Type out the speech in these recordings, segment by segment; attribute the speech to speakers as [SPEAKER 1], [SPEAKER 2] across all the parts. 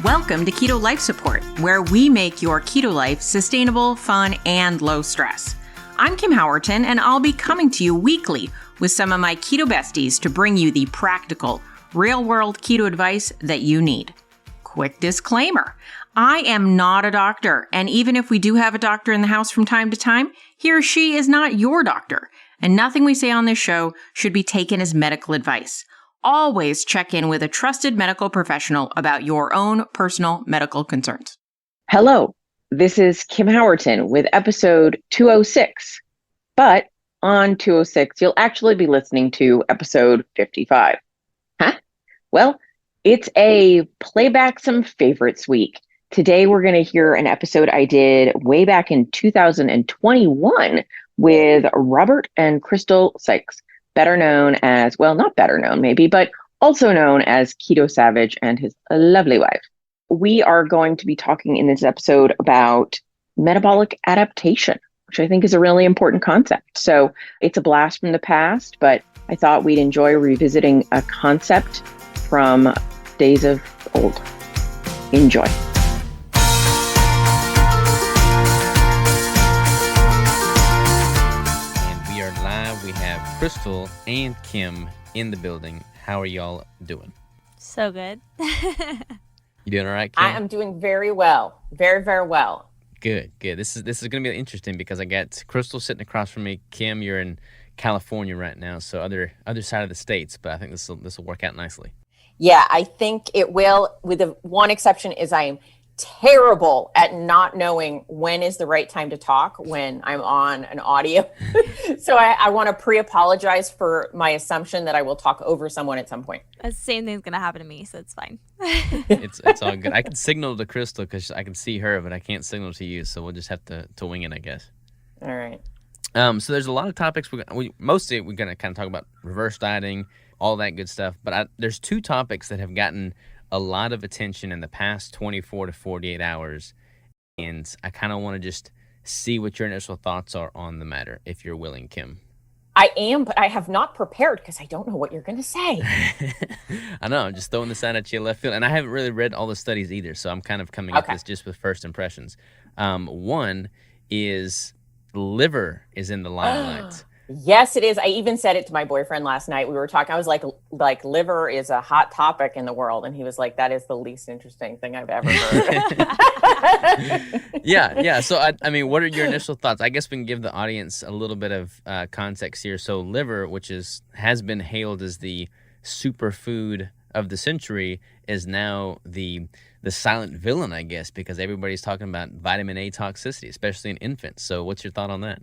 [SPEAKER 1] Welcome to Keto Life Support, where we make your keto life sustainable, fun, and low stress. I'm Kim Howerton, and I'll be coming to you weekly with some of my keto besties to bring you the practical, real-world keto advice that you need. Quick disclaimer, I am not a doctor, and even if we do have a doctor in the house from time to time, he or she is not your doctor, and nothing we say on this show should be taken as medical advice. Always check in with a trusted medical professional about your own personal medical concerns.
[SPEAKER 2] Hello, this is Kim Howerton with episode 206. But on 206, you'll actually be listening to episode 55. Huh? Well, it's a Playback Some Favorites week. Today, we're going to hear an episode I did way back in 2021 with Robert and Crystal Sikes. Better known as, well, not better known maybe, but also known as Keto Savage and his lovely wife. We are going to be talking in this episode about metabolic adaptation, which I think is a really important concept. So it's a blast from the past, but I thought we'd enjoy revisiting a concept from days of old. Enjoy.
[SPEAKER 3] We have Crystal and Kim in the building. How are y'all doing?
[SPEAKER 4] So good.
[SPEAKER 3] You doing all right, Kim?
[SPEAKER 5] I am doing very well. Very, very well.
[SPEAKER 3] Good. This is going to be interesting because I got Crystal sitting across from me. Kim, you're in California right now, so other side of the states, but I think this will work out nicely.
[SPEAKER 5] Yeah, I think it will, with the one exception is I am terrible at not knowing when is the right time to talk when I'm on an audio. So I want to pre-apologize for my assumption that I will talk over someone at some point.
[SPEAKER 4] The same thing's going to happen to me, so it's fine.
[SPEAKER 3] It's all good. I can signal to Crystal because I can see her, but I can't signal to you, so we'll just have to wing it, I guess.
[SPEAKER 5] All right.
[SPEAKER 3] So there's a lot of topics. Mostly we're going to kind of talk about reverse dieting, all that good stuff, but there's two topics that have gotten a lot of attention in the past 24 to 48 hours, and I kind of want to just see what your initial thoughts are on the matter, if you're willing, Kim.
[SPEAKER 5] I am, but I have not prepared because I don't know what you're going to say.
[SPEAKER 3] I know, I'm just throwing this out at you left field, and I haven't really read all the studies either, so I'm kind of coming at this just with first impressions. One is liver is in the limelight.
[SPEAKER 5] Yes, it is. I even said it to my boyfriend last night. We were talking. I was like liver is a hot topic in the world. And he was like, that is the least interesting thing I've ever heard.
[SPEAKER 3] Yeah. So, I mean, what are your initial thoughts? I guess we can give the audience a little bit of context here. So liver, which has been hailed as the superfood of the century, is now the silent villain, I guess, because everybody's talking about vitamin A toxicity, especially in infants. So what's your thought on that?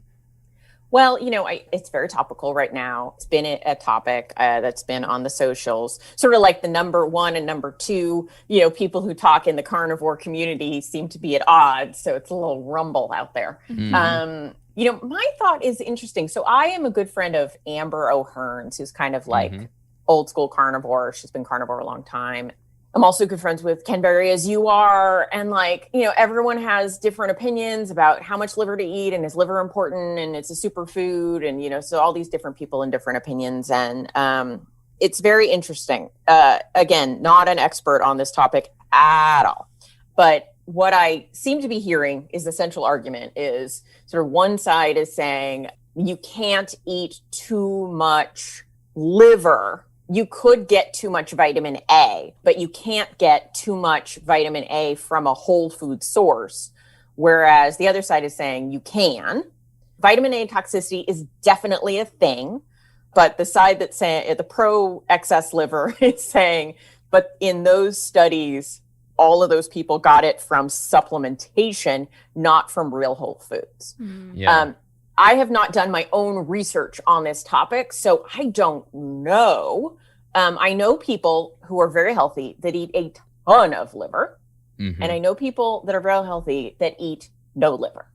[SPEAKER 5] Well, it's very topical right now. It's been a topic that's been on the socials, sort of like the number one and number two, people who talk in the carnivore community seem to be at odds. So it's a little rumble out there. Mm-hmm. My thought is interesting. So I am a good friend of Amber O'Hearn's, who's kind of like old school carnivore. She's been carnivore a long time. I'm also good friends with Ken Berry, as you are. And everyone has different opinions about how much liver to eat and is liver important and it's a superfood. And, so all these different people and different opinions. And it's very interesting. Again, not an expert on this topic at all. But what I seem to be hearing is the central argument is sort of one side is saying you can't eat too much liver. You could get too much vitamin A, but you can't get too much vitamin A from a whole food source. Whereas the other side is saying you can. Vitamin A toxicity is definitely a thing, but the side that's saying the pro excess liver is saying, but in those studies, all of those people got it from supplementation, not from real whole foods.
[SPEAKER 3] Yeah.
[SPEAKER 5] I have not done my own research on this topic, so I don't know. I know people who are very healthy that eat a ton of liver, and I know people that are very healthy that eat no liver.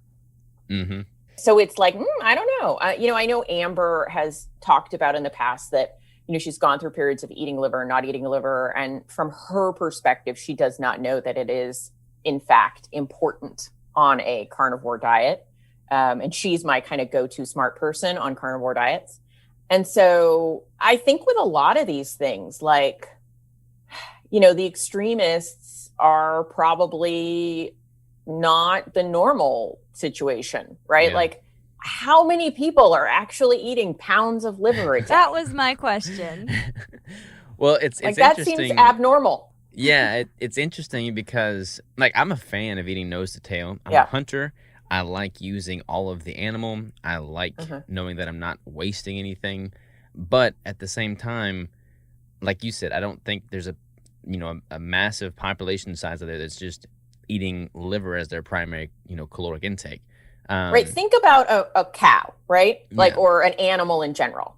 [SPEAKER 3] Mm-hmm.
[SPEAKER 5] So it's like, I don't know. I know Amber has talked about in the past that, she's gone through periods of eating liver and not eating liver. And from her perspective, she does not know that it is, in fact, important on a carnivore diet. And she's my kind of go-to smart person on carnivore diets. And so I think with a lot of these things, like, the extremists are probably not the normal situation, right?
[SPEAKER 3] Yeah.
[SPEAKER 5] Like, how many people are actually eating pounds of liver a day?
[SPEAKER 4] That was my question.
[SPEAKER 3] Well, it's
[SPEAKER 5] Like, that
[SPEAKER 3] interesting.
[SPEAKER 5] seems abnormal.
[SPEAKER 3] Yeah, it's interesting because like I'm a fan of eating nose to tail. I'm a
[SPEAKER 5] Yeah.
[SPEAKER 3] hunter. I like using all of the animal. I like
[SPEAKER 5] Mhm.
[SPEAKER 3] knowing that I'm not wasting anything. But at the same time, like you said, I don't think there's a massive population size out there that's just eating liver as their primary, caloric intake.
[SPEAKER 5] Right. Think about a cow, right? Like,
[SPEAKER 3] Yeah.
[SPEAKER 5] or an animal in general.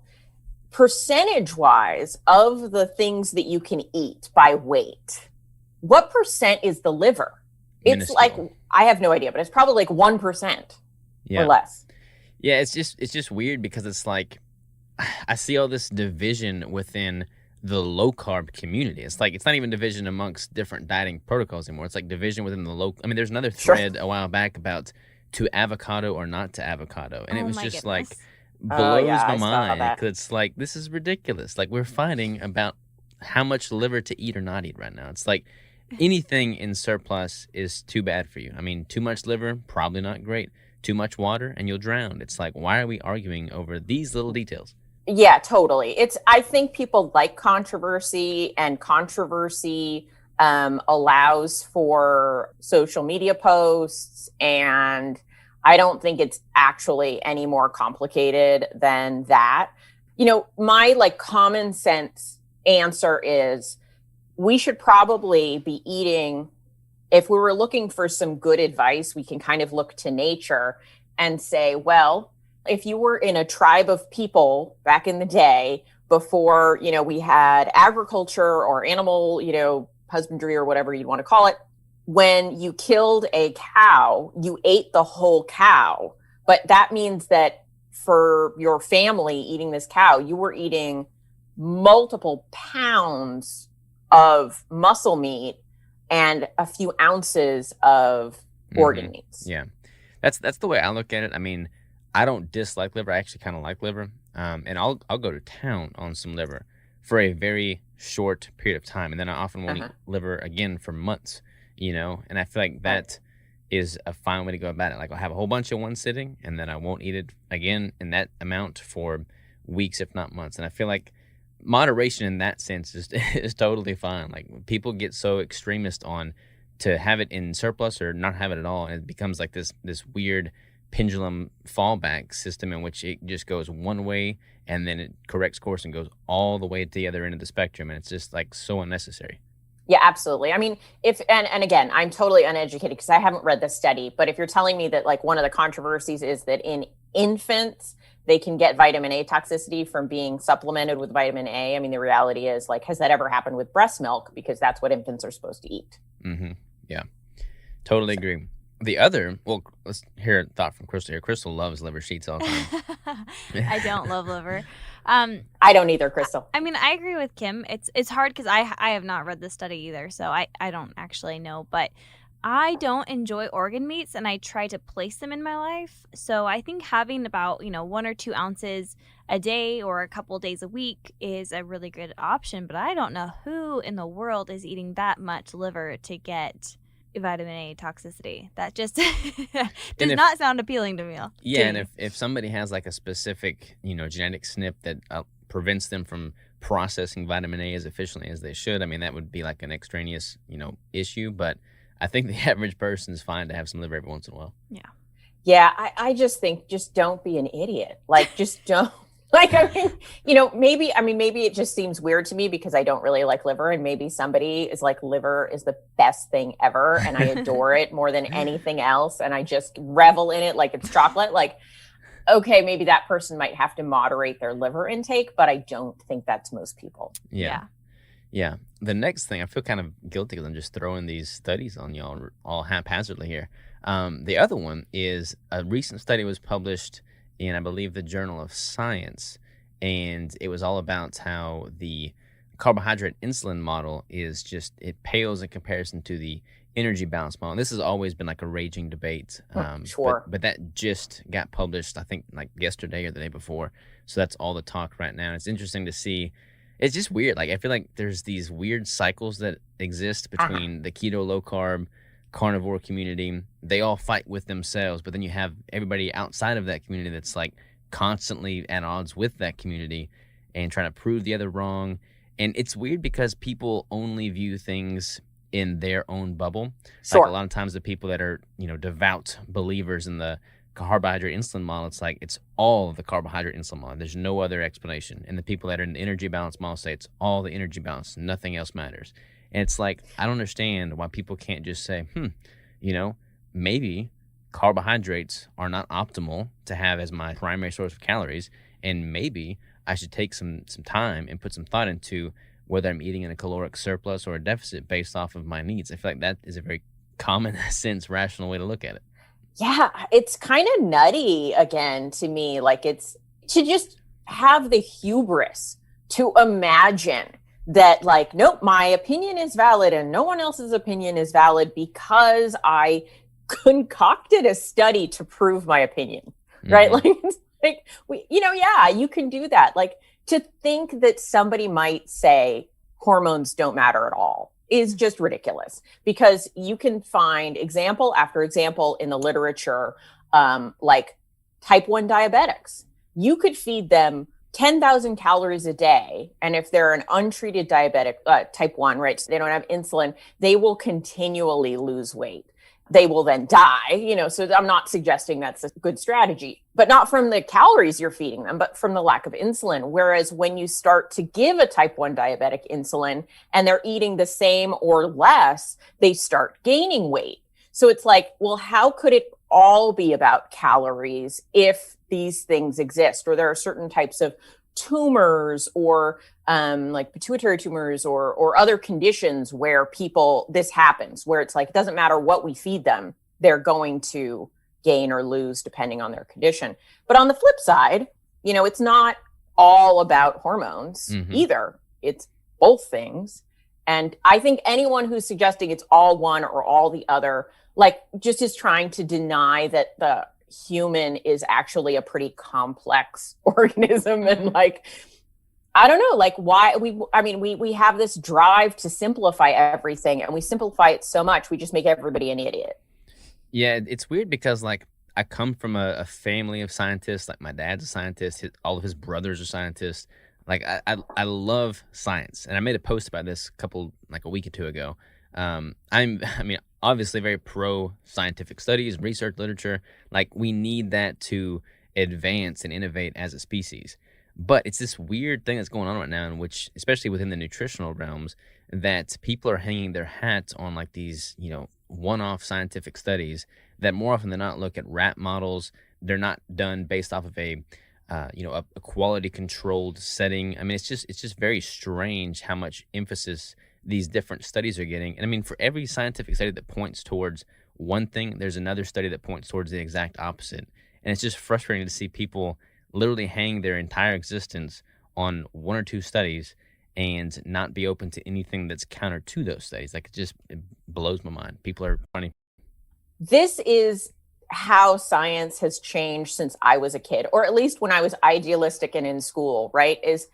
[SPEAKER 5] Percentage wise of the things that you can eat by weight, what percent is the liver? It's like,
[SPEAKER 3] Minuscule.
[SPEAKER 5] I have no idea, but it's probably like 1%
[SPEAKER 3] Yeah.
[SPEAKER 5] or less.
[SPEAKER 3] Yeah, it's just weird because it's like I see all this division within the low carb community. It's like it's not even division amongst different dieting protocols anymore. It's like division within the low. I mean, there's another
[SPEAKER 5] Sure.
[SPEAKER 3] thread a while back about to avocado or not to avocado, and it
[SPEAKER 4] Oh
[SPEAKER 3] was
[SPEAKER 4] my
[SPEAKER 3] just
[SPEAKER 4] goodness.
[SPEAKER 3] like blows
[SPEAKER 5] yeah,
[SPEAKER 3] my
[SPEAKER 5] I saw
[SPEAKER 3] mind
[SPEAKER 5] that.
[SPEAKER 3] because it's like this is ridiculous. Like we're fighting about how much liver to eat or not eat right now. It's like anything in surplus is too bad for you. I mean, too much liver, probably not great. Too much water, and you'll drown. It's like, why are we arguing over these little details?
[SPEAKER 5] Yeah, totally. I think people like controversy, and controversy allows for social media posts, and I don't think it's actually any more complicated than that. My like common sense answer is we should probably be eating, if we were looking for some good advice, we can kind of look to nature and say, well, if you were in a tribe of people back in the day before, we had agriculture or animal, husbandry or whatever you'd want to call it, when you killed a cow, you ate the whole cow. But that means that for your family eating this cow, you were eating multiple pounds of muscle meat and a few ounces of organ meats.
[SPEAKER 3] Yeah, that's the way I look at it. I mean, I don't dislike liver. I actually kind of like liver, and I'll go to town on some liver for a very short period of time, and then I often won't eat liver again for months. And I feel like that is a fine way to go about it. Like I'll have a whole bunch in one sitting, and then I won't eat it again in that amount for weeks, if not months. And I feel like moderation in that sense is totally fine. Like people get so extremist on to have it in surplus or not have it at all, and it becomes like this weird pendulum fallback system in which it just goes one way and then it corrects course and goes all the way to the other end of the spectrum, and it's just like so unnecessary.
[SPEAKER 5] Yeah, absolutely. I mean, and again, I'm totally uneducated because I haven't read the study, but if you're telling me that like one of the controversies is that in infants, they can get vitamin A toxicity from being supplemented with vitamin A. I mean, the reality is, like, has that ever happened with breast milk? Because that's what infants are supposed to eat.
[SPEAKER 3] Mm-hmm. Yeah, totally agree. The other, well, let's hear a thought from Crystal here. Crystal loves liver sheets all the time.
[SPEAKER 4] I don't love liver.
[SPEAKER 5] I don't either, Crystal.
[SPEAKER 4] I mean, I agree with Kim. It's hard because I have not read the study either, so I don't actually know. But I don't enjoy organ meats, and I try to place them in my life. So I think having about 1 or 2 ounces a day or a couple days a week is a really good option. But I don't know who in the world is eating that much liver to get vitamin A toxicity. That just does not sound appealing to me.
[SPEAKER 3] Yeah, and if somebody has like a specific genetic SNP that prevents them from processing vitamin A as efficiently as they should, I mean that would be like an extraneous issue. But I think the average person is fine to have some liver every once in a while.
[SPEAKER 5] Yeah, I just think just don't be an idiot. Like just don't. Like, I mean, maybe it just seems weird to me because I don't really like liver, and maybe somebody is like, liver is the best thing ever, and I adore it more than anything else, and I just revel in it like it's chocolate. Like, okay, maybe that person might have to moderate their liver intake, but I don't think that's most people.
[SPEAKER 3] Yeah. The next thing, I feel kind of guilty because I'm just throwing these studies on y'all all haphazardly here. The other one is a recent study was published in, I believe, the Journal of Science, and it was all about how the carbohydrate insulin model is just, it pales in comparison to the energy balance model. And this has always been like a raging debate.
[SPEAKER 5] Sure.
[SPEAKER 3] But that just got published, I think, like yesterday or the day before. So that's all the talk right now. It's interesting to see It's just weird. Like, I feel like there's these weird cycles that exist between the keto, low carb, carnivore community. They all fight with themselves, but then you have everybody outside of that community that's like constantly at odds with that community and trying to prove the other wrong. And it's weird because people only view things in their own bubble.
[SPEAKER 5] Sure.
[SPEAKER 3] Like a lot of times the people that are, devout believers in the carbohydrate insulin model, it's like it's all the carbohydrate insulin model. There's no other explanation. And the people that are in the energy balance model say it's all the energy balance. Nothing else matters. And it's like, I don't understand why people can't just say, maybe carbohydrates are not optimal to have as my primary source of calories. And maybe I should take some time and put some thought into whether I'm eating in a caloric surplus or a deficit based off of my needs. I feel like that is a very common sense, rational way to look at it.
[SPEAKER 5] Yeah, it's kind of nutty again to me. Like, it's to just have the hubris to imagine that, like, nope, my opinion is valid and no one else's opinion is valid because I concocted a study to prove my opinion, right? Like, it's like, you can do that. Like, to think that somebody might say hormones don't matter at all is just ridiculous, because you can find example after example in the literature, like type 1 diabetics. You could feed them 10,000 calories a day, and if they're an untreated diabetic, type 1, right, so they don't have insulin, they will continually lose weight. They will then die, so I'm not suggesting that's a good strategy, but not from the calories you're feeding them, but from the lack of insulin. Whereas when you start to give a type 1 diabetic insulin and they're eating the same or less, they start gaining weight. So it's like, well, how could it all be about calories if these things exist? Or there are certain types of tumors or like pituitary tumors or other conditions where this happens, where it's like, it doesn't matter what we feed them, they're going to gain or lose depending on their condition. But on the flip side, it's not all about hormones either. It's both things. And I think anyone who's suggesting it's all one or all the other, like, just is trying to deny that the human is actually a pretty complex organism. And like, I don't know, like, why we have this drive to simplify everything, and we simplify it so much, we just make everybody an idiot.
[SPEAKER 3] Yeah, it's weird because, like, I come from a family of scientists. Like, my dad's a scientist. All of his brothers are scientists. Like, I love science. And I made a post about this a week or two ago. I'm obviously very pro scientific studies, research, literature. Like, we need that to advance and innovate as a species. But it's this weird thing that's going on right now, in which, especially within the nutritional realms, that people are hanging their hats on like these, one-off scientific studies that more often than not look at rat models. They're not done based off of a quality controlled setting. I mean, it's just very strange how much emphasis these different studies are getting. And I mean, for every scientific study that points towards one thing, there's another study that points towards the exact opposite. And it's just frustrating to see people literally hang their entire existence on one or two studies and not be open to anything that's counter to those studies. Like, it blows my mind. People are funny.
[SPEAKER 5] This is how science has changed since I was a kid, or at least when I was idealistic and in school, right? Is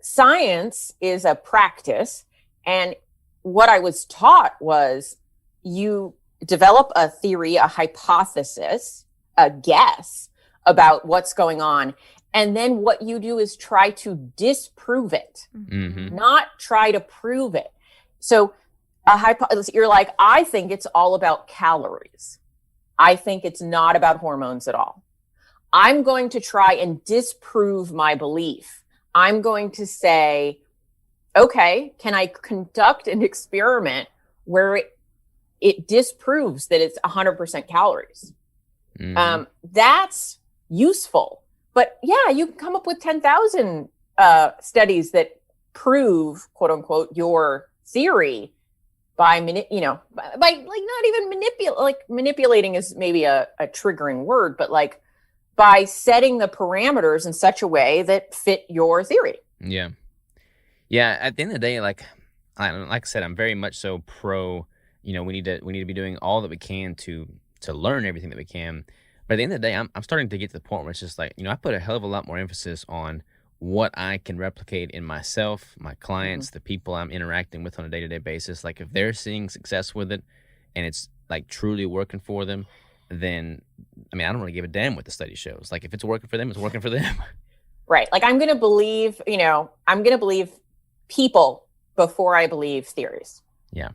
[SPEAKER 5] science is a practice. And what I was taught was you develop a theory, a hypothesis, a guess about what's going on. And then what you do is try to disprove it, not try to prove it. So you're like, I think it's all about calories. I think it's not about hormones at all. I'm going to try and disprove my belief. I'm going to say, okay, can I conduct an experiment where it disproves that it's 100% calories? That's useful. But yeah, you can come up with 10,000 studies that prove, quote unquote, your theory by not even manipulating is maybe a triggering word, but like by setting the parameters in such a way that fit your theory.
[SPEAKER 3] Yeah. Yeah. At the end of the day, like I said, I'm very much so pro, we need to be doing all that we can to learn everything that we can. But at the end of the day, I'm starting to get to the point where it's just like, I put a hell of a lot more emphasis on what I can replicate in myself, my clients, the people I'm interacting with on a day-to-day basis. Like if they're seeing success with it and it's like truly working for them, then I mean, I don't really give a damn what the study shows. Like if it's working for them, it's working for them.
[SPEAKER 5] Right. Like I'm going to believe, I'm going to believe people before I believe theories.
[SPEAKER 3] Yeah.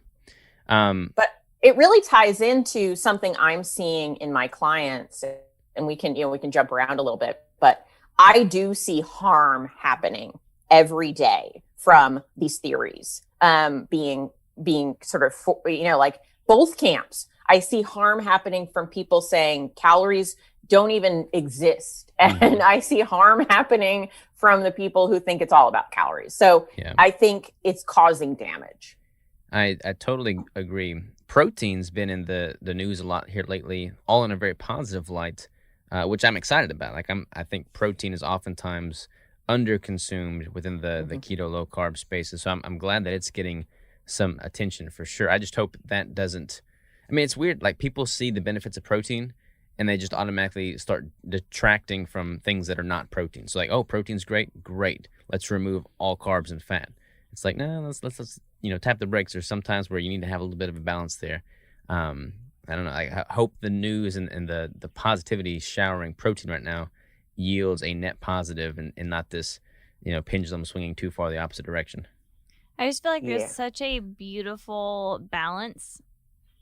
[SPEAKER 5] But it really ties into something I'm seeing in my clients, and we can jump around a little bit, but I do see harm happening every day from these theories, being sort of, like both camps. I see harm happening from people saying calories don't even exist. And I see harm happening from the people who think it's all about calories. So I think it's causing damage.
[SPEAKER 3] I totally agree. Protein's been in the news a lot here lately, all in a very positive light, which I'm excited about. Like I think protein is oftentimes underconsumed within the keto low carb space. And so I'm glad that it's getting some attention for sure. I just hope that doesn't, I mean, it's weird. Like people see the benefits of protein and they just automatically start detracting from things that are not protein. So like, oh, protein's great. Let's remove all carbs and fat. It's like, no, let's tap the brakes. There's sometimes where you need to have a little bit of a balance there. I don't know. I hope the news and the positivity showering protein right now yields a net positive and not this, pendulum swinging too far the opposite direction.
[SPEAKER 4] I just feel like there's such a beautiful balance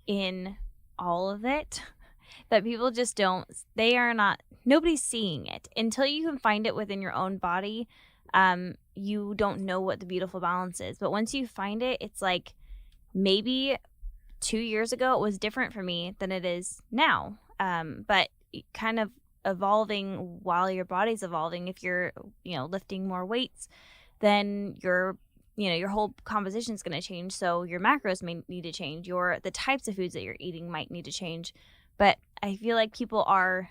[SPEAKER 4] in all of it that people just nobody's seeing it until you can find it within your own body. You don't know what the beautiful balance is. But once you find it, it's like maybe 2 years ago it was different for me than it is now. But kind of evolving while your body's evolving. If you're, lifting more weights, then your whole composition is going to change. So your macros may need to change. The types of foods that you're eating might need to change. But I feel like people are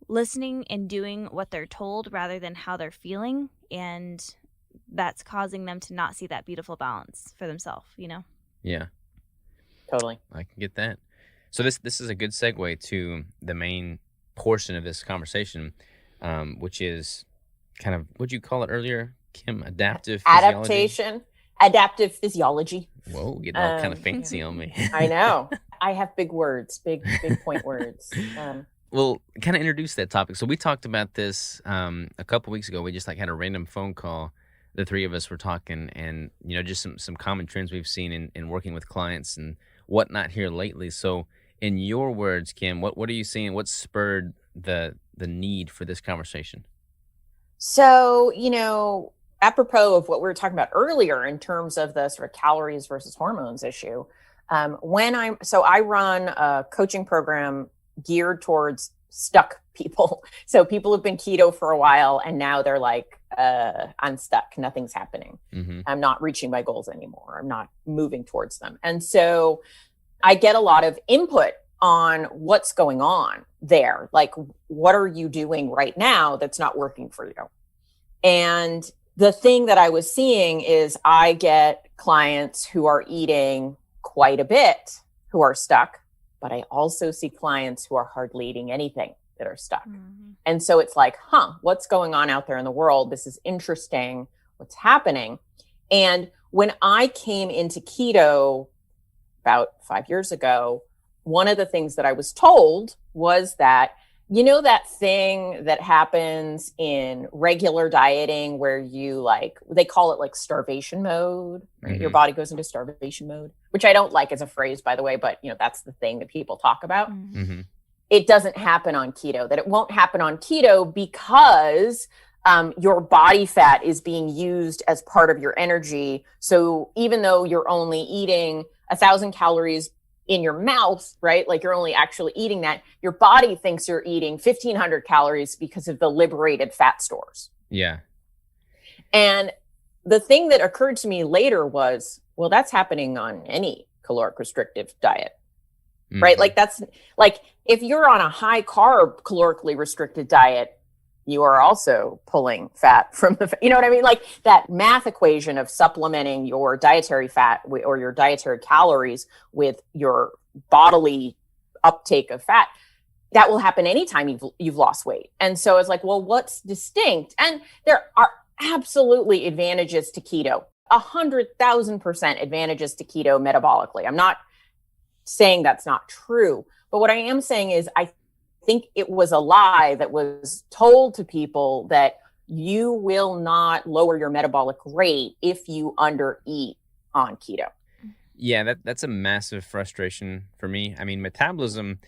[SPEAKER 4] listening and doing what they're told rather than how they're feeling. And that's causing them to not see that beautiful balance for themselves,
[SPEAKER 3] Yeah.
[SPEAKER 5] Totally.
[SPEAKER 3] I can get that. So this is a good segue to the main portion of this conversation, which is kind of, what'd you call it earlier, Kim? Adaptive
[SPEAKER 5] adaptation, adaptive physiology.
[SPEAKER 3] Whoa, getting all kind of fancy on me.
[SPEAKER 5] I know. I have big words, big point words.
[SPEAKER 3] Well, kind of introduce that topic. So we talked about this a couple weeks ago. We just had a random phone call. The three of us were talking, and just some common trends we've seen in working with clients and whatnot here lately. So, in your words, Kim, what are you seeing? What spurred the need for this conversation?
[SPEAKER 5] So, apropos of what we were talking about earlier in terms of the sort of calories versus hormones issue, I run a coaching program geared towards stuck people. So people have been keto for a while and now they're like, I'm stuck. Nothing's happening. I'm not reaching my goals anymore. I'm not moving towards them. And so I get a lot of input on what's going on there. Like, what are you doing right now that's not working for you? And the thing that I was seeing is I get clients who are eating quite a bit who are stuck, but I also see clients who are hardly eating anything that are stuck. And so it's like, what's going on out there in the world? This is interesting. What's happening? And when I came into keto about 5 years ago, one of the things that I was told was that, that thing that happens in regular dieting where you they call it starvation mode, right? Your body goes into starvation mode, which I don't like as a phrase, by the way, but that's the thing that people talk about. It doesn't happen on keto, that it won't happen on keto because your body fat is being used as part of your energy. So even though you're only eating 1,000 calories in your mouth, right? Like you're only actually eating that, your body thinks you're eating 1,500 calories because of the liberated fat stores.
[SPEAKER 3] Yeah.
[SPEAKER 5] And the thing that occurred to me later was, well, that's happening on any caloric restrictive diet, right? Like that's like, if you're on a high carb calorically restricted diet, you are also pulling fat from the, you know what I mean? Like that math equation of supplementing your dietary fat or your dietary calories with your bodily uptake of fat, that will happen anytime you've lost weight. And so it's like, well, what's distinct? And there are, absolutely advantages to keto, 100,000% advantages to keto metabolically. I'm not saying that's not true, but what I am saying is I think it was a lie that was told to people that you will not lower your metabolic rate if you undereat on keto.
[SPEAKER 3] Yeah, that's a massive frustration for me. I mean, metabolism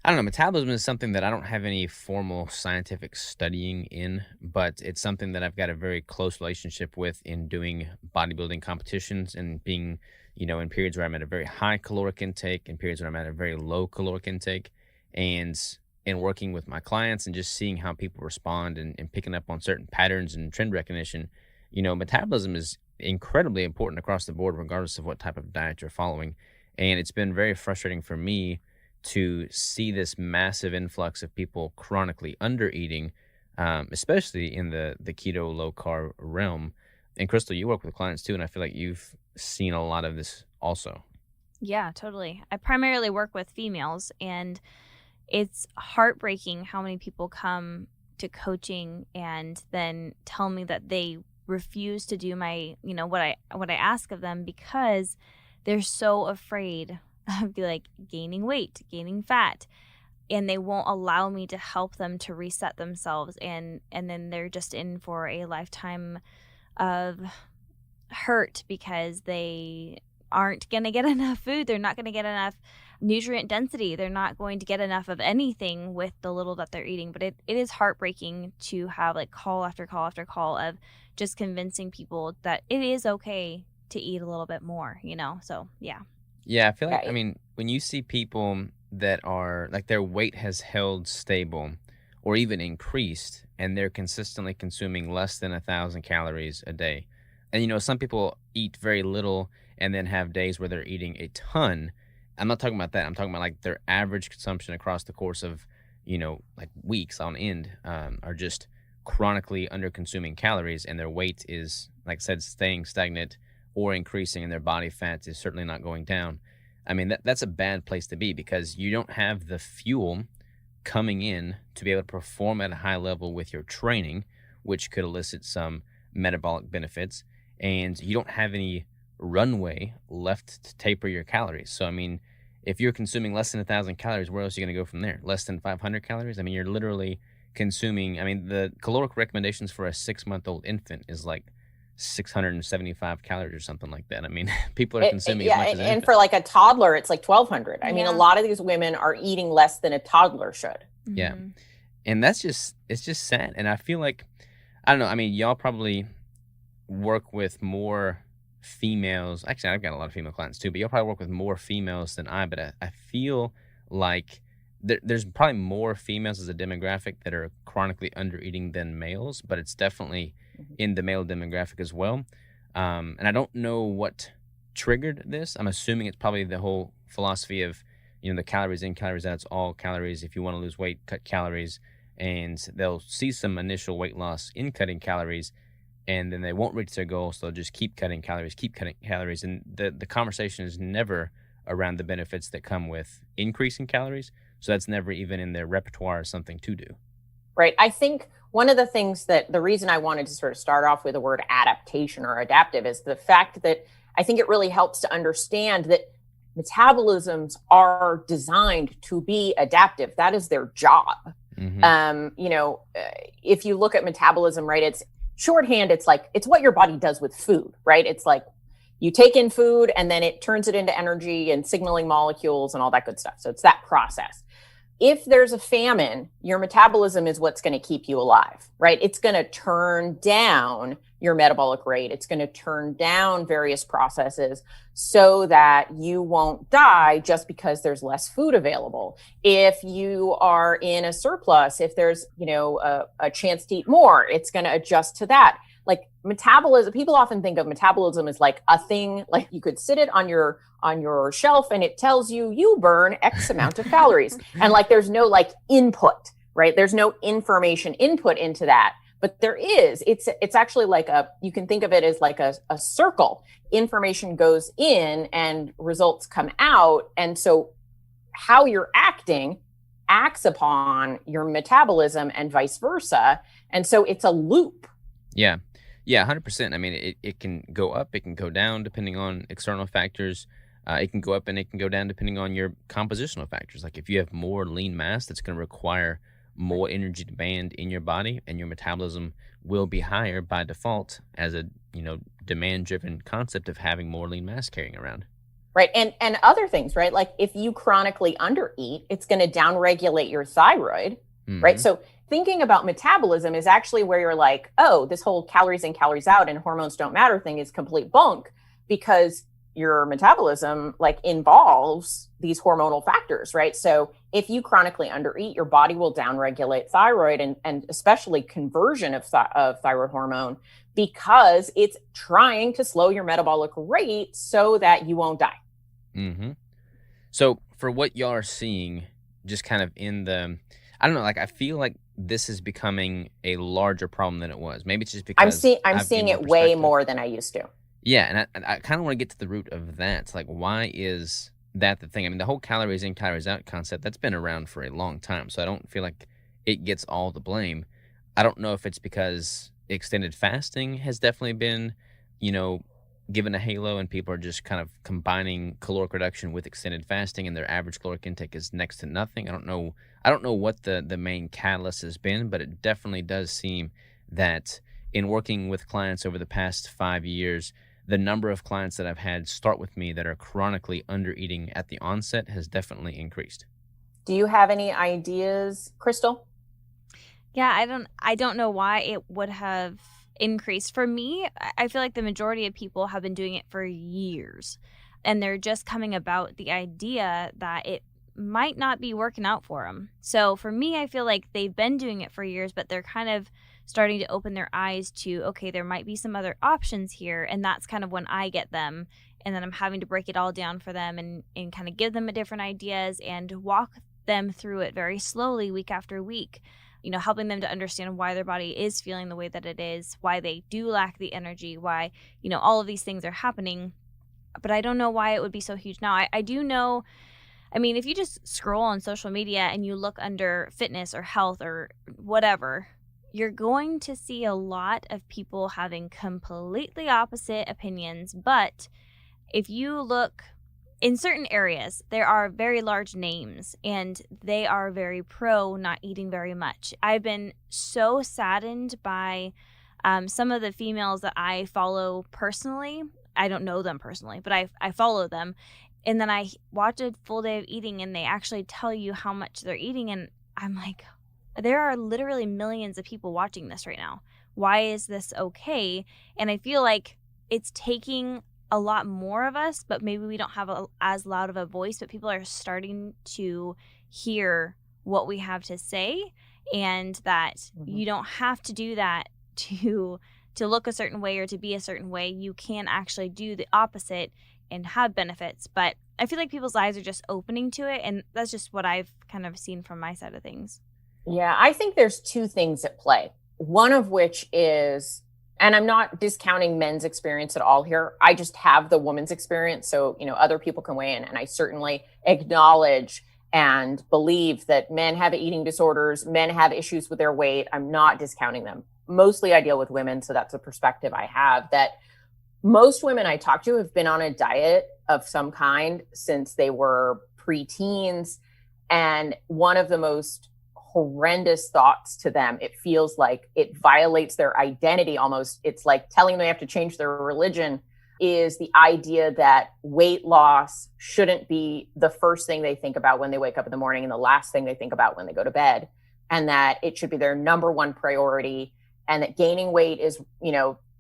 [SPEAKER 3] is something that I don't have any formal scientific studying in, but it's something that I've got a very close relationship with in doing bodybuilding competitions and being, in periods where I'm at a very high caloric intake and periods where I'm at a very low caloric intake, and in working with my clients and just seeing how people respond and picking up on certain patterns and trend recognition. Metabolism is incredibly important across the board, regardless of what type of diet you're following. And it's been very frustrating for me to see this massive influx of people chronically undereating, especially in the keto low carb realm. And Crystal, you work with clients too, and I feel like you've seen a lot of this also.
[SPEAKER 4] Yeah, totally. I primarily work with females, and it's heartbreaking how many people come to coaching and then tell me that they refuse to do my, what I ask of them because they're so afraid of gaining weight, gaining fat, and they won't allow me to help them to reset themselves, and then they're just in for a lifetime of hurt because they aren't going to get enough food. They're not going to get enough nutrient density. They're not going to get enough of anything with the little that they're eating. But it is heartbreaking to have call after call after call of just convincing people that it is okay to eat a little bit more, So, yeah.
[SPEAKER 3] Yeah, I feel like, when you see people that are their weight has held stable or even increased and they're consistently consuming less than 1,000 calories a day. And, some people eat very little and then have days where they're eating a ton. I'm not talking about that. I'm talking about their average consumption across the course of, weeks on end, are just chronically under consuming calories, and their weight is, like I said, staying stagnant or increasing, and their body fat is certainly not going down. I mean, that's a bad place to be because you don't have the fuel coming in to be able to perform at a high level with your training, which could elicit some metabolic benefits, and you don't have any runway left to taper your calories. So, if you're consuming less than 1,000 calories, where else are you going to go from there? Less than 500 calories? You're literally consuming, the caloric recommendations for a 6-month-old infant is 675 calories or something like that. People are consuming as much as an
[SPEAKER 5] and for a toddler, it's 1,200. A lot of these women are eating less than a toddler should.
[SPEAKER 3] Yeah. And it's just sad. And I feel like, I don't know, y'all probably work with more females. Actually, I've got a lot of female clients too, but you'll probably work with more females than but I feel like there's probably more females as a demographic that are chronically undereating than males, but it's definitely in the male demographic as well. And I don't know what triggered this. I'm assuming it's probably the whole philosophy of, the calories in, calories out, it's all calories. If you want to lose weight, cut calories. And they'll see some initial weight loss in cutting calories, and then they won't reach their goal, so they'll just keep cutting calories. And the conversation is never around the benefits that come with increasing calories. So that's never even in their repertoire as something to do.
[SPEAKER 5] Right. I think one of the things that the reason I wanted to sort of start off with the word adaptation or adaptive is the fact that I think it really helps to understand that metabolisms are designed to be adaptive. That is their job. If you look at metabolism, right, it's shorthand, it's what your body does with food, right? It's you take in food and then it turns it into energy and signaling molecules and all that good stuff. So it's that process. If there's a famine, your metabolism is what's going to keep you alive, right? It's going to turn down your metabolic rate. It's going to turn down various processes so that you won't die just because there's less food available. If you are in a surplus, if there's, a chance to eat more, it's going to adjust to that. Metabolism, people often think of metabolism as a thing, you could sit it on your shelf and it tells you burn X amount of calories. And there's no input, right? There's no information input into that. But there is, it's actually you can think of it as a circle. Information goes in and results come out. And so how you're acting acts upon your metabolism and vice versa. And so it's a loop.
[SPEAKER 3] Yeah. Yeah, 100%. I mean, it can go up, it can go down depending on external factors. It can go up and it can go down depending on your compositional factors. Like if you have more lean mass, that's going to require more energy demand in your body, and your metabolism will be higher by default as a, demand-driven concept of having more lean mass carrying around.
[SPEAKER 5] Right. And other things, right? Like if you chronically undereat, it's going to downregulate your thyroid, right?
[SPEAKER 3] Mhm.
[SPEAKER 5] So thinking about metabolism is actually where you're like, oh, this whole calories in, calories out and hormones don't matter thing is complete bunk, because your metabolism like involves these hormonal factors, right? So if you chronically undereat, your body will downregulate thyroid and especially conversion of thyroid hormone, because it's trying to slow your metabolic rate so that you won't die.
[SPEAKER 3] Mm-hmm. So for what y'all are seeing, just kind of I don't know, like I feel like this is becoming a larger problem than it was. Maybe it's just because
[SPEAKER 5] I'm
[SPEAKER 3] I've
[SPEAKER 5] seeing
[SPEAKER 3] gained more
[SPEAKER 5] it way
[SPEAKER 3] perspective.
[SPEAKER 5] more than I used to.
[SPEAKER 3] Yeah, and I kind of want to get to the root of that. Like, why is that the thing? I mean, the whole calories in, calories out concept, that's been around for a long time. So I don't feel like it gets all the blame. I don't know if it's because extended fasting has definitely been, given a halo, and people are just kind of combining caloric reduction with extended fasting, and their average caloric intake is next to nothing. I don't know what the main catalyst has been, but it definitely does seem that in working with clients over the past 5 years, the number of clients that I've had start with me that are chronically undereating at the onset has definitely increased.
[SPEAKER 5] Do you have any ideas, Crystal?
[SPEAKER 4] Yeah, I don't know why it would have increased. For me, I feel like the majority of people have been doing it for years, and they're just coming about the idea that it might not be working out for them. So for me, I feel like they've been doing it for years, but they're kind of starting to open their eyes to, okay, there might be some other options here. And that's kind of when I get them. And then I'm having to break it all down for them and kind of give them different ideas and walk them through it very slowly week after week, helping them to understand why their body is feeling the way that it is, why they do lack the energy, why, all of these things are happening. But I don't know why it would be so huge now. I do know, I mean, if you just scroll on social media and you look under fitness or health or whatever, you're going to see a lot of people having completely opposite opinions. But if you look in certain areas, there are very large names and they are very pro not eating very much. I've been so saddened by some of the females that I follow personally. I don't know them personally, but I follow them. And then I watch a full day of eating and they actually tell you how much they're eating. And I'm like, there are literally millions of people watching this right now. Why is this okay? And I feel like it's taking a lot more of us, but maybe we don't have as loud of a voice, but people are starting to hear what we have to say, and that you don't have to do that to look a certain way or to be a certain way. You can actually do the opposite and have benefits. But I feel like people's eyes are just opening to it, and that's just what I've kind of seen from my side of things.
[SPEAKER 5] Yeah, I think there's two things at play. One of which is, and I'm not discounting men's experience at all here, I just have the woman's experience. So, other people can weigh in. And I certainly acknowledge and believe that men have eating disorders, men have issues with their weight. I'm not discounting them. Mostly I deal with women. So that's a perspective I have, that most women I talk to have been on a diet of some kind since they were preteens. And one of the most horrendous thoughts to them, it feels like it violates their identity almost. It's like telling them they have to change their religion, is the idea that weight loss shouldn't be the first thing they think about when they wake up in the morning and the last thing they think about when they go to bed, and that it should be their number one priority, and that gaining weight is,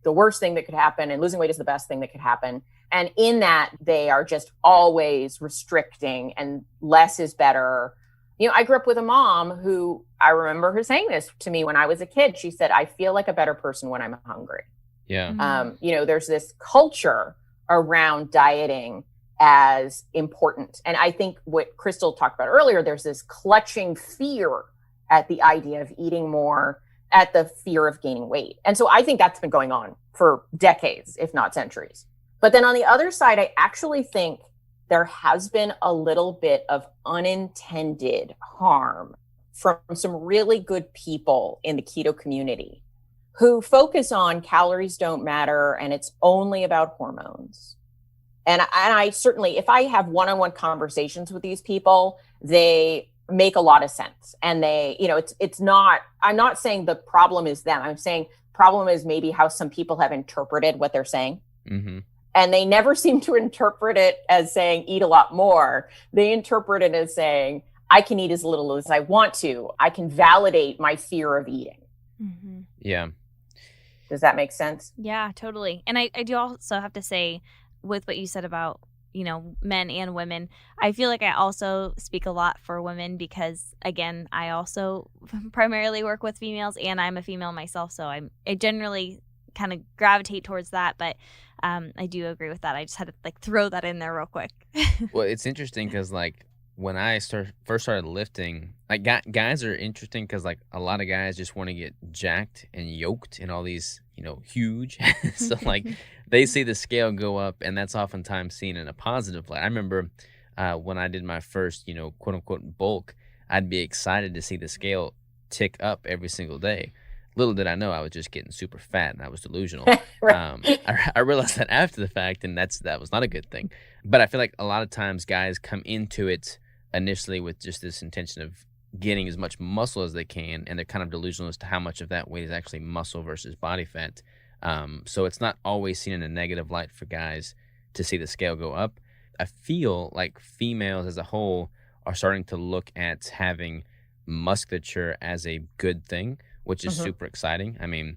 [SPEAKER 5] the worst thing that could happen and losing weight is the best thing that could happen. And in that, they are just always restricting and less is better. I grew up with a mom who, I remember her saying this to me when I was a kid. She said, I feel like a better person when I'm hungry.
[SPEAKER 3] Yeah.
[SPEAKER 5] There's this culture around dieting as important. And I think what Crystal talked about earlier, there's this clutching fear at the idea of eating more, at the fear of gaining weight. And so I think that's been going on for decades, if not centuries. But then on the other side, I actually think there has been a little bit of unintended harm from some really good people in the keto community who focus on calories don't matter and it's only about hormones. And I certainly, if I have one-on-one conversations with these people, they make a lot of sense. And they, it's not, I'm not saying the problem is them. I'm saying problem is maybe how some people have interpreted what they're saying.
[SPEAKER 3] Mm-hmm.
[SPEAKER 5] And they never seem to interpret it as saying, eat a lot more. They interpret it as saying, I can eat as little as I want to. I can validate my fear of eating.
[SPEAKER 4] Mm-hmm.
[SPEAKER 3] Yeah.
[SPEAKER 5] Does that make sense?
[SPEAKER 4] Yeah, totally. And I do also have to say, with what you said about, men and women, I feel like I also speak a lot for women because, again, I also primarily work with females and I'm a female myself. So I generally kind of gravitate towards that. But I do agree with that. I just had to throw that in there real quick.
[SPEAKER 3] Well, it's interesting because when I first started lifting, guys are interesting because a lot of guys just want to get jacked and yoked and all these, huge. So they see the scale go up and that's oftentimes seen in a positive light. I remember when I did my first, quote unquote bulk, I'd be excited to see the scale tick up every single day. Little did I know I was just getting super fat and I was delusional.
[SPEAKER 5] Right.
[SPEAKER 3] I realized that after the fact, and that was not a good thing. But I feel like a lot of times guys come into it initially with just this intention of getting as much muscle as they can, and they're kind of delusional as to how much of that weight is actually muscle versus body fat. So it's not always seen in a negative light for guys to see the scale go up. I feel like females as a whole are starting to look at having musculature as a good thing, which is super exciting. I mean,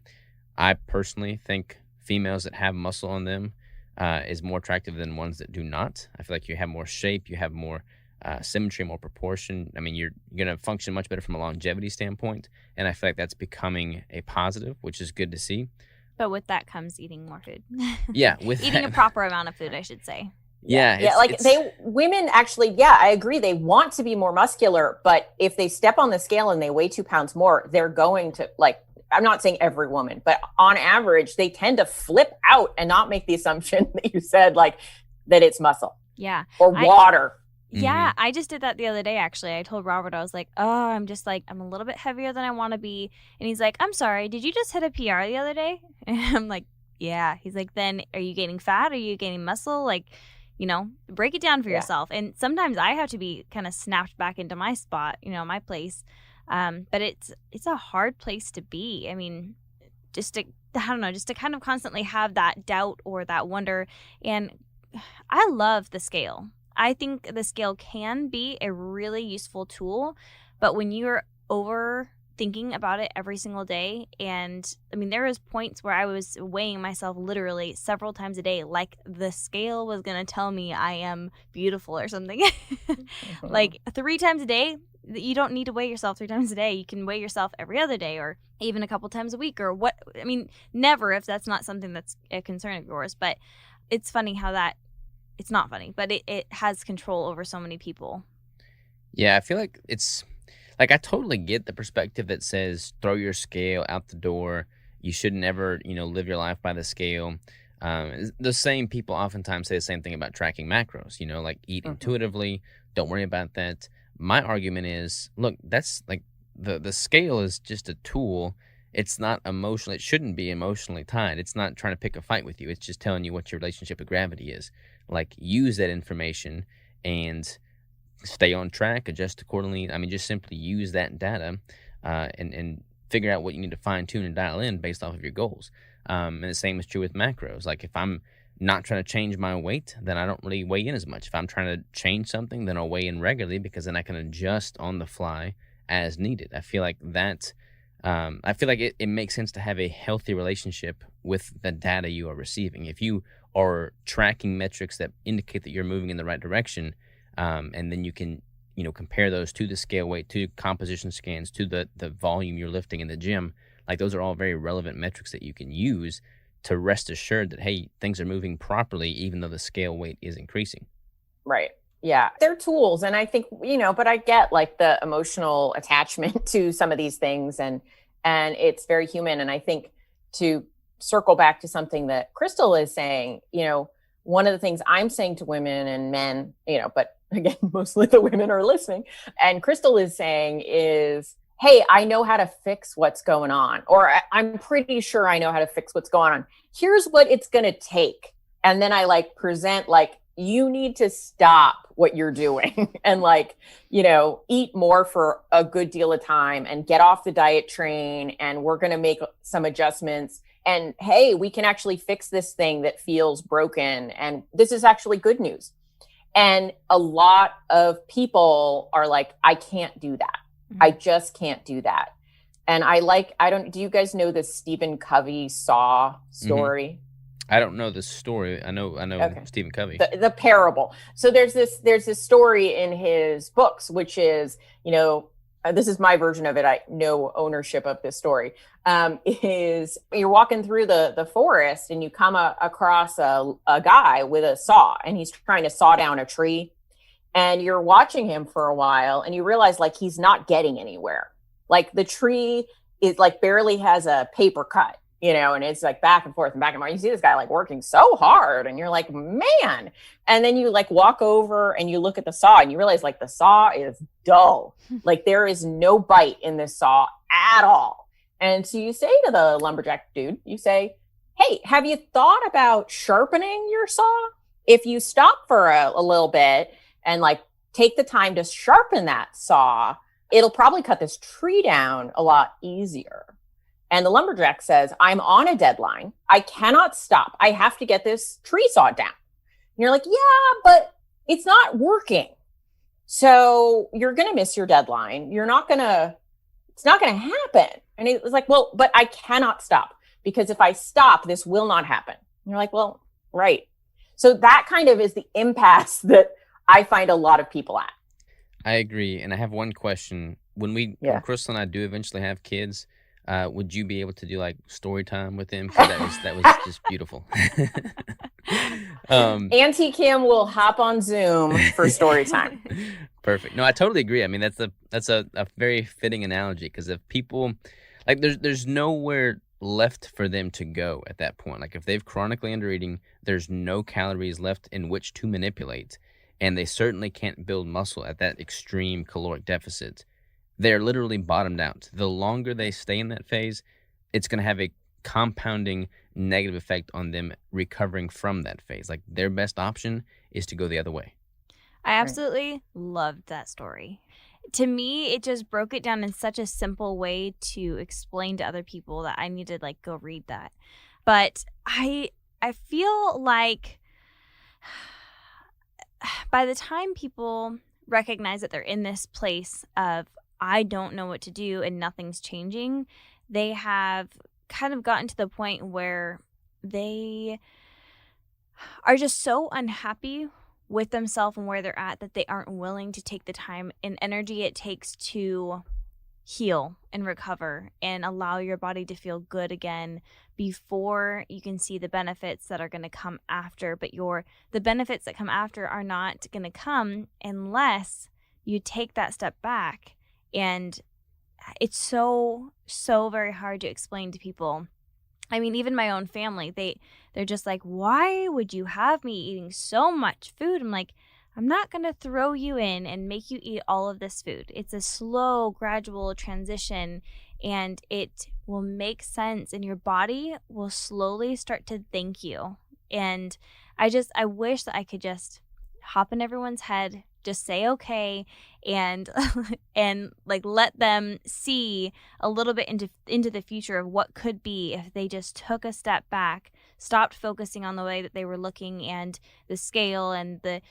[SPEAKER 3] I personally think females that have muscle on them is more attractive than ones that do not. I feel like you have more shape, you have more symmetry, more proportion. I mean, you're going to function much better from a longevity standpoint. And I feel like that's becoming a positive, which is good to see.
[SPEAKER 4] But with that comes eating more food.
[SPEAKER 3] Yeah.
[SPEAKER 4] Eating a proper amount of food, I should say.
[SPEAKER 5] Yeah. Women actually, I agree. They want to be more muscular, but if they step on the scale and they weigh 2 pounds more, they're going to I'm not saying every woman, but on average, they tend to flip out and not make the assumption that you said, that it's muscle.
[SPEAKER 4] Yeah.
[SPEAKER 5] Or water.
[SPEAKER 4] Yeah, I just did that the other day, actually. I told Robert, I was like, oh, I'm just I'm a little bit heavier than I want to be. And he's like, I'm sorry, did you just hit a PR the other day? And I'm like, yeah. He's like, then are you gaining fat? Are you gaining muscle? Break it down for yourself. And sometimes I have to be kind of snapped back into my spot, my place. But it's a hard place to be. I mean, just to kind of constantly have that doubt or that wonder. And I love the scale. I think the scale can be a really useful tool, but when you're overthinking about it every single day, and I mean, there was points where I was weighing myself literally several times a day, like the scale was going to tell me I am beautiful or something. 3 times a day. You don't need to weigh yourself 3 times a day. You can weigh yourself every other day or even a couple times a week or what. I mean, never if that's not something that's a concern of yours. But it's funny how it's not funny, but it has control over so many people.
[SPEAKER 3] Yeah, I feel like it's I totally get the perspective that says throw your scale out the door. You should never, live your life by the scale. The same people oftentimes say the same thing about tracking macros, eat intuitively. Don't worry about that. My argument is, look, that's the scale is just a tool. It's not emotional. It shouldn't be emotionally tied. It's not trying to pick a fight with you. It's just telling you what your relationship with gravity is. Use that information and stay on track, adjust accordingly. I mean, just simply use that data and figure out what you need to fine tune and dial in based off of your goals. And the same is true with macros. If I'm not trying to change my weight, then I don't really weigh in as much. If I'm trying to change something, then I'll weigh in regularly because then I can adjust on the fly as needed. I feel like that. I feel like it makes sense to have a healthy relationship with the data you are receiving. If you are tracking metrics that indicate that you're moving in the right direction, and then you can, compare those to the scale weight, to composition scans, to the volume you're lifting in the gym, those are all very relevant metrics that you can use to rest assured that, hey, things are moving properly, even though the scale weight is increasing.
[SPEAKER 5] Right. Yeah. They're tools. And I think, but I get the emotional attachment to some of these things and it's very human. And I think to circle back to something that Crystal is saying, one of the things I'm saying to women and men, but again, mostly the women are listening. And Crystal is saying is, hey, I know how to fix what's going on, or I'm pretty sure I know how to fix what's going on. Here's what it's going to take. And then I like present like, you need to stop what you're doing and like, eat more for a good deal of time and get off the diet train. And we're going to make some adjustments. And hey, we can actually fix this thing that feels broken. And this is actually good news. And a lot of people are like, I can't do that. I just can't do that. And do you guys know the Stephen Covey Saw story?
[SPEAKER 3] I don't know the story. I know okay. Stephen Covey.
[SPEAKER 5] The parable. So there's this story in his books, which is, this is my version of it. I know ownership of this story. Is you're walking through the forest and you come across a guy with a saw and he's trying to saw down a tree. And you're watching him for a while and you realize like he's not getting anywhere. Like the tree is like barely has a paper cut, and it's like back and forth and back and forth. You see this guy like working so hard and you're like, man. And then you like walk over and you look at the saw and you realize like the saw is dull. Like there is no bite in this saw at all. And so you say to the lumberjack dude, you say, hey, have you thought about sharpening your saw? If you stop for a little bit and like take the time to sharpen that saw, it'll probably cut this tree down a lot easier. And the lumberjack says, I'm on a deadline. I cannot stop. I have to get this tree sawed down. And you're like, yeah, but it's not working. So you're going to miss your deadline. It's not going to happen. And it was like, well, but I cannot stop because if I stop, this will not happen. And you're like, well, right. So that kind of is the impasse that I find a lot of people at.
[SPEAKER 3] I agree. And I have one question. When Crystal and I do eventually have kids, would you be able to do like story time with them? That was just beautiful.
[SPEAKER 5] Auntie Kim will hop on Zoom for story time.
[SPEAKER 3] Perfect. No, I totally agree. I mean, that's a very fitting analogy because if people like there's nowhere left for them to go at that point. Like if they've chronically undereating, there's no calories left in which to manipulate. And they certainly can't build muscle at that extreme caloric deficit. They're literally bottomed out. The longer they stay in that phase, it's going to have a compounding negative effect on them recovering from that phase. Like their best option is to go the other way.
[SPEAKER 4] I absolutely loved that story. To me, it just broke it down in such a simple way to explain to other people that I need to like go read that. But I feel like by the time people recognize that they're in this place of, I don't know what to do and nothing's changing, they have kind of gotten to the point where they are just so unhappy with themselves and where they're at that they aren't willing to take the time and energy it takes to heal and recover and allow your body to feel good again before you can see the benefits that are going to come after. But the benefits that come after are not going to come unless you take that step back. And it's so very hard to explain to people. I mean, even my own family, they're just like, why would you have me eating so much food? I'm like, I'm not going to throw you in and make you eat all of this food. It's a slow, gradual transition, and it will make sense, and your body will slowly start to thank you. And I wish that I could just hop in everyone's head, just say okay, and like let them see a little bit into the future of what could be if they just took a step back, stopped focusing on the way that they were looking and the scale and the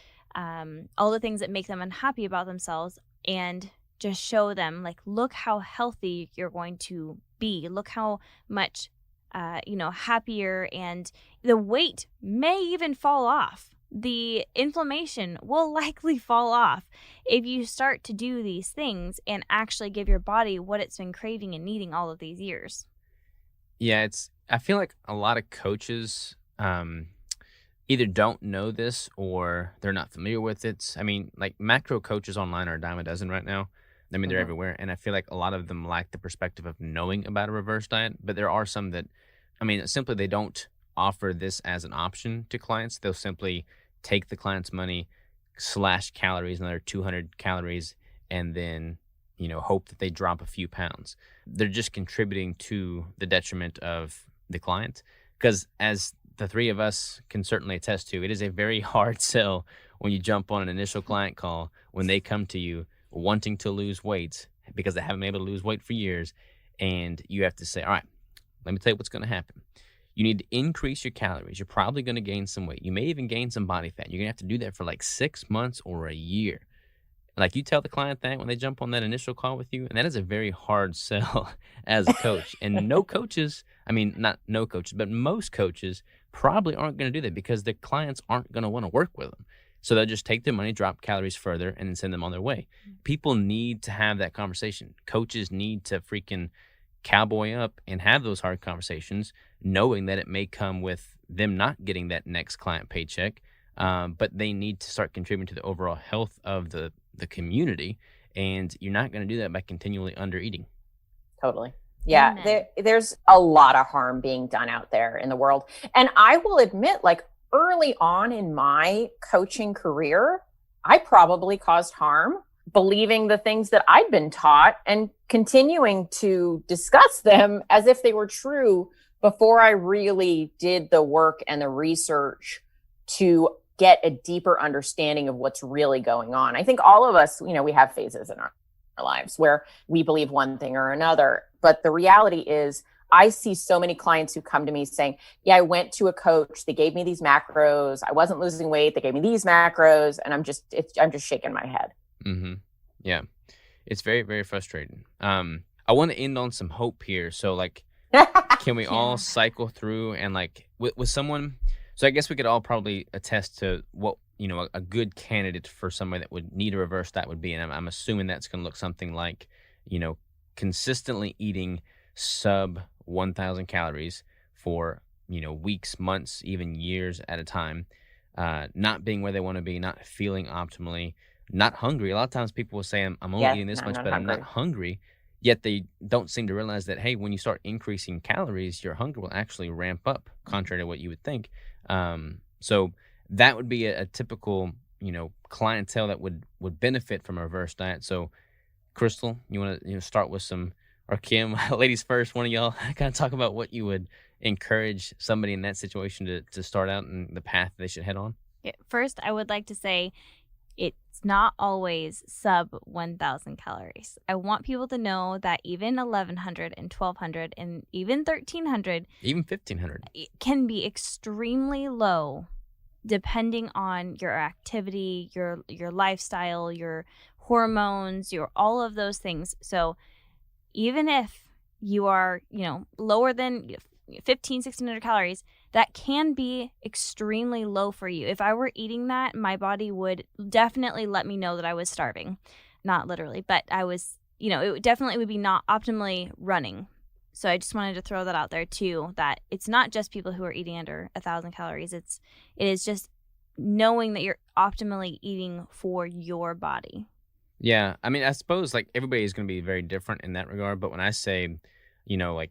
[SPEAKER 4] all the things that make them unhappy about themselves, and just show them like, look how healthy you're going to be. Look how much happier, and the weight may even fall off. The inflammation will likely fall off if you start to do these things and actually give your body what it's been craving and needing all of these years.
[SPEAKER 3] Yeah, I feel like a lot of coaches either don't know this or they're not familiar with it. I mean, like macro coaches online are a dime a dozen right now. I mean, they're everywhere. And I feel like a lot of them lack the perspective of knowing about a reverse diet. But there are some that, I mean, simply they don't offer this as an option to clients. They'll simply take the client's money, slash calories, another 200 calories, and then, hope that they drop a few pounds. They're just contributing to the detriment of the client. Because as the three of us can certainly attest to, it is a very hard sell when you jump on an initial client call, when they come to you wanting to lose weight because they haven't been able to lose weight for years. And you have to say, all right, let me tell you what's going to happen. You need to increase your calories. You're probably going to gain some weight. You may even gain some body fat. You're going to have to do that for like 6 months or a year. Like, you tell the client that when they jump on that initial call with you, and that is a very hard sell as a coach. And no coaches, I mean, not no coaches, but most coaches probably aren't going to do that because their clients aren't going to want to work with them. So they'll just take their money, drop calories further, and then send them on their way. People need to have that conversation. Coaches need to freaking cowboy up and have those hard conversations, knowing that it may come with them not getting that next client paycheck, but they need to start contributing to the overall health of the community, and you're not going to do that by continually undereating.
[SPEAKER 5] Totally. Yeah, there's a lot of harm being done out there in the world. And I will admit, like, early on in my coaching career, I probably caused harm believing the things that I'd been taught and continuing to discuss them as if they were true before I really did the work and the research to get a deeper understanding of what's really going on. I think all of us, we have phases in our lives where we believe one thing or another. But the reality is, I see so many clients who come to me saying, yeah, I went to a coach. They gave me these macros. I wasn't losing weight. They gave me these macros. And I'm just shaking my head.
[SPEAKER 3] Mm-hmm. Yeah. It's very, very frustrating. I want to end on some hope here. So, like, can we all cycle through and, like, with someone? So I guess we could all probably attest to what, a good candidate for somebody that would need to reverse that would be. And I'm assuming that's going to look something like, consistently eating sub 1,000 calories for, weeks, months, even years at a time, not being where they want to be, not feeling optimally, not hungry. A lot of times people will say, I'm only eating this much, but I'm not hungry. Yet they don't seem to realize that, hey, when you start increasing calories, your hunger will actually ramp up, contrary to what you would think. So that would be a typical, clientele that would benefit from a reverse diet. So, Crystal, you want to start with some, or Kim, ladies first, one of y'all kind of talk about what you would encourage somebody in that situation to start out and the path they should head on?
[SPEAKER 4] Yeah, first, I would like to say it's not always sub 1,000 calories. I want people to know that even 1,100 and 1,200 and even 1,300,
[SPEAKER 3] even 1,500
[SPEAKER 4] can be extremely low depending on your activity, your lifestyle, your hormones, your all of those things. So even if you are, lower than 1,600 calories, that can be extremely low for you. If I were eating that, my body would definitely let me know that I was starving. Not literally, but I was, it definitely would be not optimally running. So I just wanted to throw that out there too, that it's not just people who are eating under 1,000 calories. It is just knowing that you're optimally eating for your body.
[SPEAKER 3] Yeah. I mean, I suppose like everybody is going to be very different in that regard. But when I say, like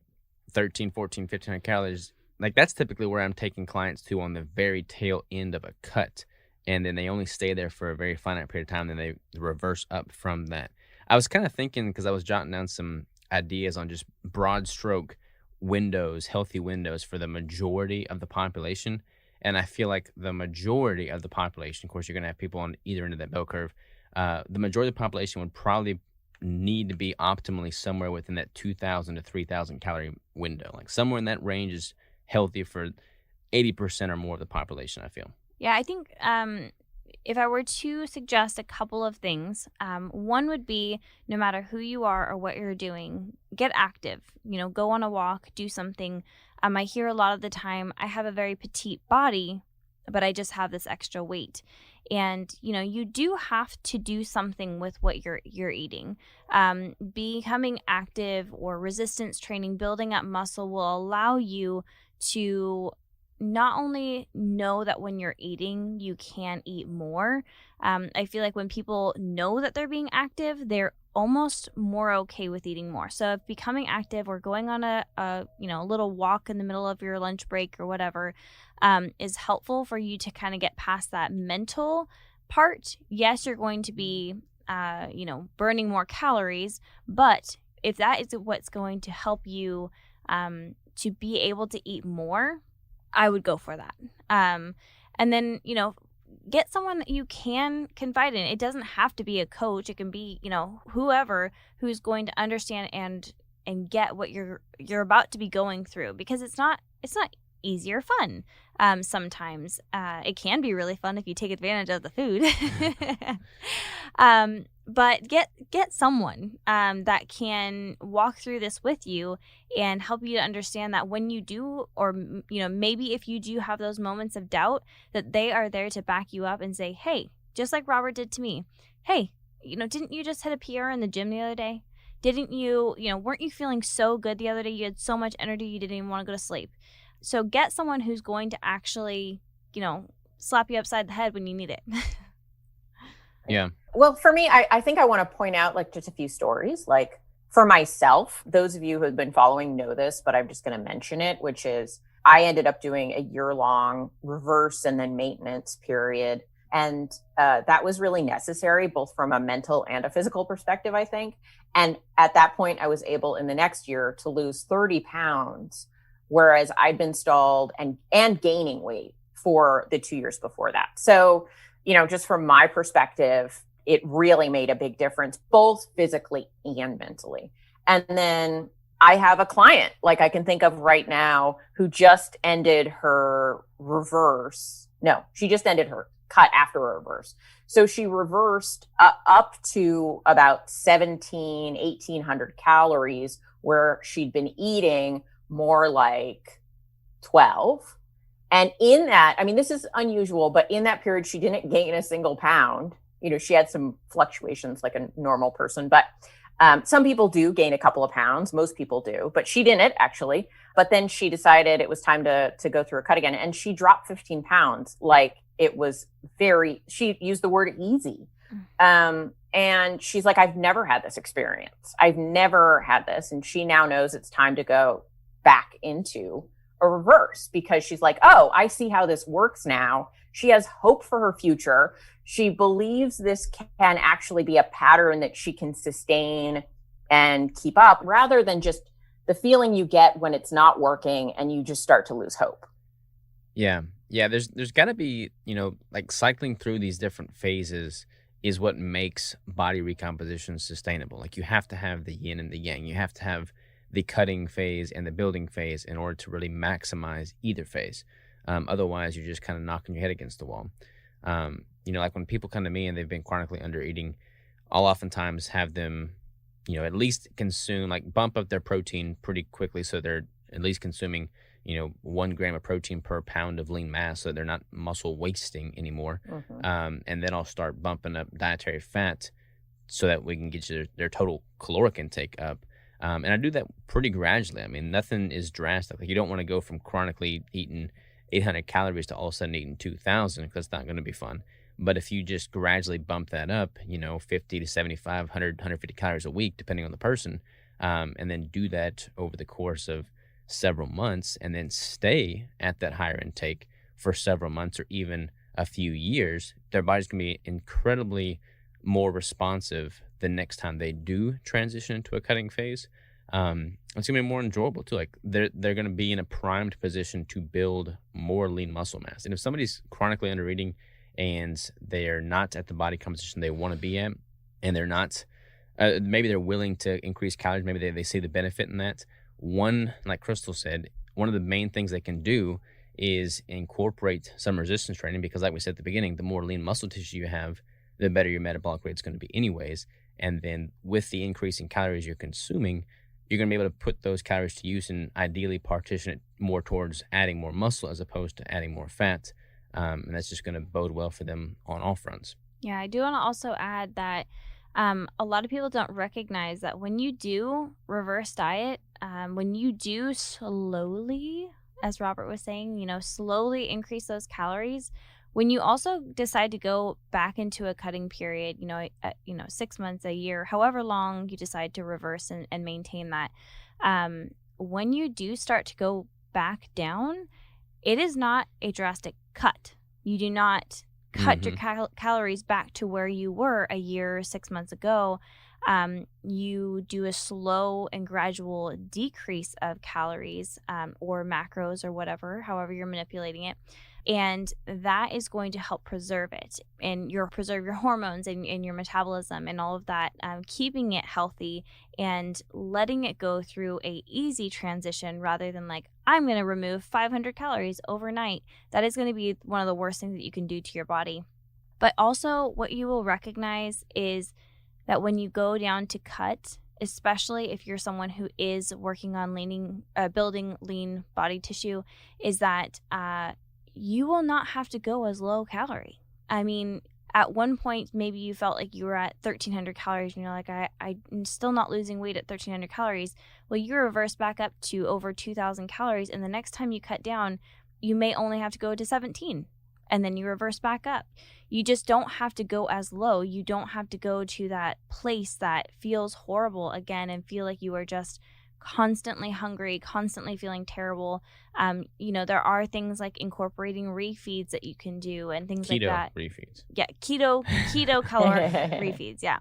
[SPEAKER 3] 13, 14, 1,500 calories, like that's typically where I'm taking clients to on the very tail end of a cut. And then they only stay there for a very finite period of time. Then they reverse up from that. I was kind of thinking, because I was jotting down some ideas on just broad stroke windows, healthy windows for the majority of the population. And I feel like the majority of the population, of course, you're going to have people on either end of that bell curve. The majority of the population would probably need to be optimally somewhere within that 2,000 to 3,000 calorie window. Like somewhere in that range is healthy for 80% or more of the population, I feel.
[SPEAKER 4] Yeah, I think if I were to suggest a couple of things, one would be, no matter who you are or what you're doing, get active. Go on a walk, do something. I hear a lot of the time, I have a very petite body, but I just have this extra weight. And, you do have to do something with what you're eating. Becoming active or resistance training, building up muscle will allow you to not only know that when you're eating, you can eat more. I feel like when people know that they're being active, they're almost more okay with eating more. So if becoming active or going on a little walk in the middle of your lunch break or whatever is helpful for you to kind of get past that mental part, yes, you're going to be burning more calories. But if that is what's going to help you to be able to eat more, I would go for that. And then, get someone that you can confide in. It doesn't have to be a coach. It can be, whoever who's going to understand and get what you're about to be going through, because it's not easy or fun. Sometimes it can be really fun if you take advantage of the food. But get someone that can walk through this with you and help you to understand that when you do, or maybe if you do have those moments of doubt, that they are there to back you up and say, hey, just like Robert did to me, hey, didn't you just hit a PR in the gym the other day? Didn't you, weren't you feeling so good the other day? You had so much energy you didn't even want to go to sleep. So get someone who's going to actually, slap you upside the head when you need it.
[SPEAKER 3] Yeah.
[SPEAKER 5] Well, for me, I think I want to point out just a few stories. Like for myself, those of you who have been following know this, but I'm just going to mention it, which is I ended up doing a year-long reverse and then maintenance period. And that was really necessary, both from a mental and a physical perspective, I think. And at that point, I was able in the next year to lose 30 pounds, whereas I'd been stalled and gaining weight for the 2 years before that. So, just from my perspective, it really made a big difference, both physically and mentally. And then I have a client, like I can think of right now, who just ended her reverse. No, she just ended her cut after a reverse. So she reversed up to about 1,800 calories, where she'd been eating more like 12. And in that, I mean, this is unusual, but in that period, she didn't gain a single pound. She had some fluctuations like a normal person, but some people do gain a couple of pounds. Most people do, but she didn't actually. But then she decided it was time to go through a cut again. And she dropped 15 pounds. Like it was she used the word easy. And she's like, I've never had this experience. I've never had this. And she now knows it's time to go back into a reverse, because she's like, oh, I see how this works now. She has hope for her future. She believes this can actually be a pattern that she can sustain and keep up, rather than just the feeling you get when it's not working and you just start to lose hope.
[SPEAKER 3] Yeah. There's got to be, like cycling through these different phases is what makes body recomposition sustainable. Like you have to have the yin and the yang. You have to have the cutting phase and the building phase in order to really maximize either phase. Otherwise, you're just kind of knocking your head against the wall. Like when people come to me and they've been chronically undereating, I'll oftentimes have them, at least consume, like bump up their protein pretty quickly, so they're at least consuming, 1 gram of protein per pound of lean mass, so they're not muscle wasting anymore. And then I'll start bumping up dietary fat so that we can get their total caloric intake up. And I do that pretty gradually. I mean, nothing is drastic. Like you don't want to go from chronically eating 800 calories to all of a sudden eating 2,000, because it's not going to be fun. But if you just gradually bump that up, 50 to 75, 100, 150 calories a week, depending on the person, and then do that over the course of several months, and then stay at that higher intake for several months or even a few years, their body's going to be incredibly more responsive the next time they do transition into a cutting phase. It's going to be more enjoyable too. Like they're going to be in a primed position to build more lean muscle mass. And if somebody's chronically undereating and they're not at the body composition they want to be at, and they're not, maybe they're willing to increase calories, maybe they see the benefit in that. One, like Crystal said, one of the main things they can do is incorporate some resistance training, because like we said at the beginning, the more lean muscle tissue you have, the better your metabolic rate is going to be anyways. And then with the increase in calories you're consuming, you're going to be able to put those calories to use and ideally partition it more towards adding more muscle as opposed to adding more fat. And that's just going to bode well for them on all fronts.
[SPEAKER 4] Yeah, I do want to also add that a lot of people don't recognize that when you do reverse diet, when you do slowly, as Robert was saying, slowly increase those calories, when you also decide to go back into a cutting period, 6 months, a year, however long you decide to reverse and maintain that, when you do start to go back down, it is not a drastic cut. You do not cut your calories back to where you were a year, 6 months ago, you do a slow and gradual decrease of calories or macros or whatever, however you're manipulating it. And that is going to help preserve it and preserve your hormones and your metabolism and all of that, keeping it healthy and letting it go through a easy transition rather than like, I'm going to remove 500 calories overnight. That is going to be one of the worst things that you can do to your body. But also what you will recognize is that when you go down to cut, especially if you're someone who is working on building lean body tissue, is that you will not have to go as low calorie. I mean, at one point, maybe you felt like you were at 1,300 calories and you're like, I'm still not losing weight at 1,300 calories. Well, you reverse back up to over 2,000 calories. And the next time you cut down, you may only have to go to 17. And then you reverse back up. You just don't have to go as low. You don't have to go to that place that feels horrible again and feel like you are just constantly hungry, constantly feeling terrible. There are things like incorporating refeeds that you can do and things like that.
[SPEAKER 3] Keto refeeds.
[SPEAKER 4] Yeah, keto caloric refeeds. Yeah.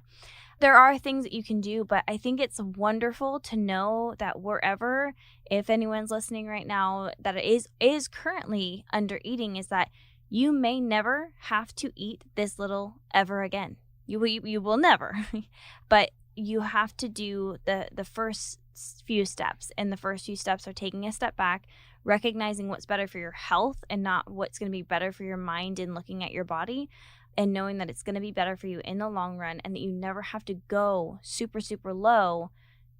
[SPEAKER 4] There are things that you can do, but I think it's wonderful to know that if anyone's listening right now that is currently under eating, is that you may never have to eat this little ever again. You will never, but you have to do the first few steps, and the first few steps are taking a step back, recognizing what's better for your health and not what's going to be better for your mind in looking at your body, and knowing that it's going to be better for you in the long run and that you never have to go super, super low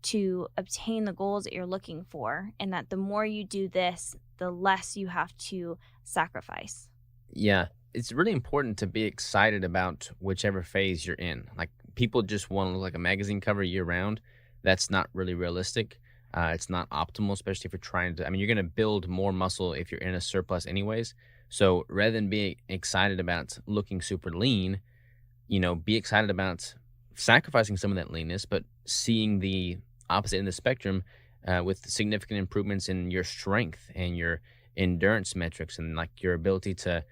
[SPEAKER 4] to obtain the goals that you're looking for, and that the more you do this, the less you have to sacrifice.
[SPEAKER 3] Yeah, it's really important to be excited about whichever phase you're in. Like, people just want to look like a magazine cover year round. That's not really realistic. It's not optimal, especially if you're trying to, you're going to build more muscle if you're in a surplus anyways. So rather than being excited about looking super lean, be excited about sacrificing some of that leanness, but seeing the opposite end of the spectrum with significant improvements in your strength and your endurance metrics and like your ability to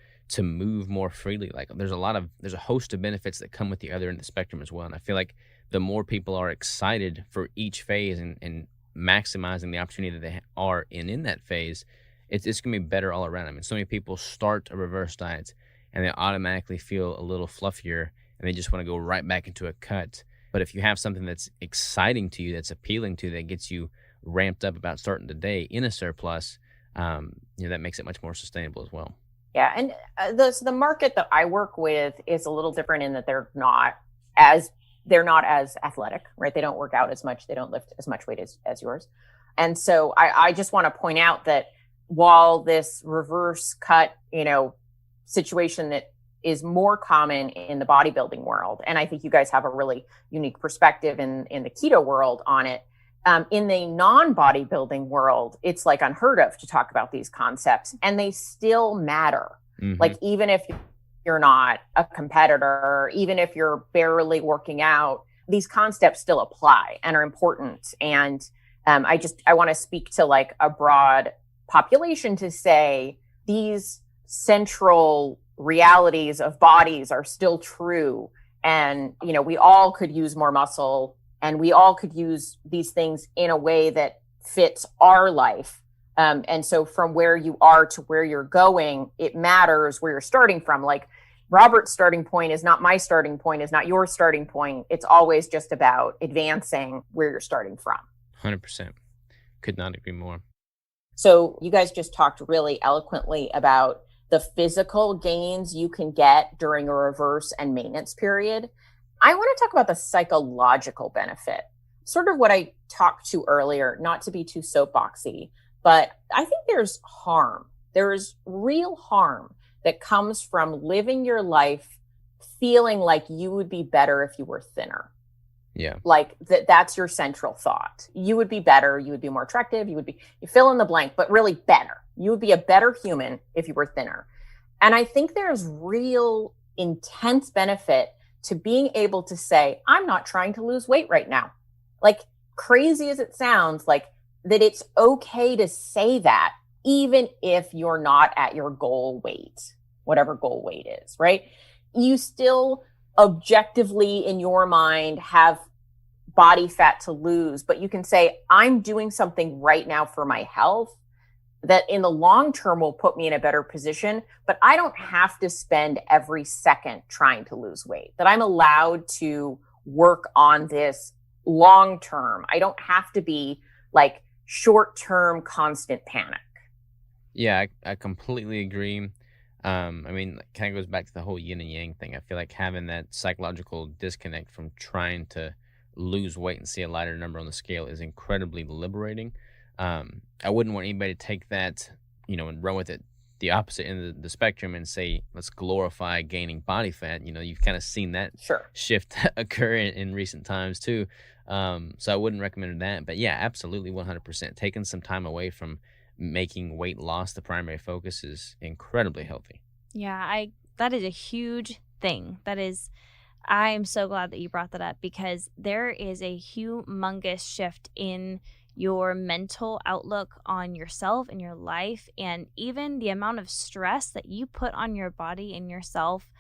[SPEAKER 3] move more freely. Like, there's a host of benefits that come with the other end of the spectrum as well. And I feel like the more people are excited for each phase and maximizing the opportunity that they are in that phase, it's going to be better all around. So many people start a reverse diet and they automatically feel a little fluffier and they just want to go right back into a cut. But if you have something that's exciting to you, that's appealing to you, that gets you ramped up about starting the day in a surplus, that makes it much more sustainable as well.
[SPEAKER 5] Yeah, and the market that I work with is a little different in that they're not as athletic, right? They don't work out as much. They don't lift as much weight as yours. And so I just want to point out that while this reverse cut, situation that is more common in the bodybuilding world, and I think you guys have a really unique perspective in the keto world on it, in the non-bodybuilding world, it's like unheard of to talk about these concepts, and they still matter. Mm-hmm. Like, even if you're not a competitor, even if you're barely working out, these concepts still apply and are important. And I want to speak to like a broad population to say these central realities of bodies are still true. And, we all could use more muscle, and we all could use these things in a way that fits our life. And so from where you are to where you're going, it matters where you're starting from. Like, Robert's starting point is not my starting point, is not your starting point. It's always just about advancing where you're starting from.
[SPEAKER 3] 100%. Could not agree more.
[SPEAKER 5] So you guys just talked really eloquently about the physical gains you can get during a reverse and maintenance period. I want to talk about the psychological benefit, sort of what I talked to earlier, not to be too soapboxy, but I think there's harm. There is real harm that comes from living your life feeling like you would be better if you were thinner.
[SPEAKER 3] Yeah.
[SPEAKER 5] Like that's your central thought. You would be better. You would be more attractive. You fill in the blank, but really better. You would be a better human if you were thinner. And I think there's real intense benefit to being able to say, I'm not trying to lose weight right now. Like, crazy as it sounds, like that it's okay to say that, even if you're not at your goal weight. whatever goal weight is, right? You still objectively in your mind have body fat to lose, but you can say, I'm doing something right now for my health that in the long term will put me in a better position, but I don't have to spend every second trying to lose weight, that I'm allowed to work on this long term. I don't have to be like short term constant panic.
[SPEAKER 3] Yeah, I completely agree. I mean, it kind of goes back to the whole yin and yang thing. I feel like having that psychological disconnect from trying to lose weight and see a lighter number on the scale is incredibly liberating. I wouldn't want anybody to take that, and run with it the opposite end of the spectrum and say, let's glorify gaining body fat. You've kind of seen that shift occur in recent times too. So I wouldn't recommend that. But yeah, absolutely 100%. Taking some time away from making weight loss the primary focus is incredibly healthy.
[SPEAKER 4] Yeah, that is a huge thing. I am so glad that you brought that up, because there is a humongous shift in your mental outlook on yourself and your life, and even the amount of stress that you put on your body and yourself.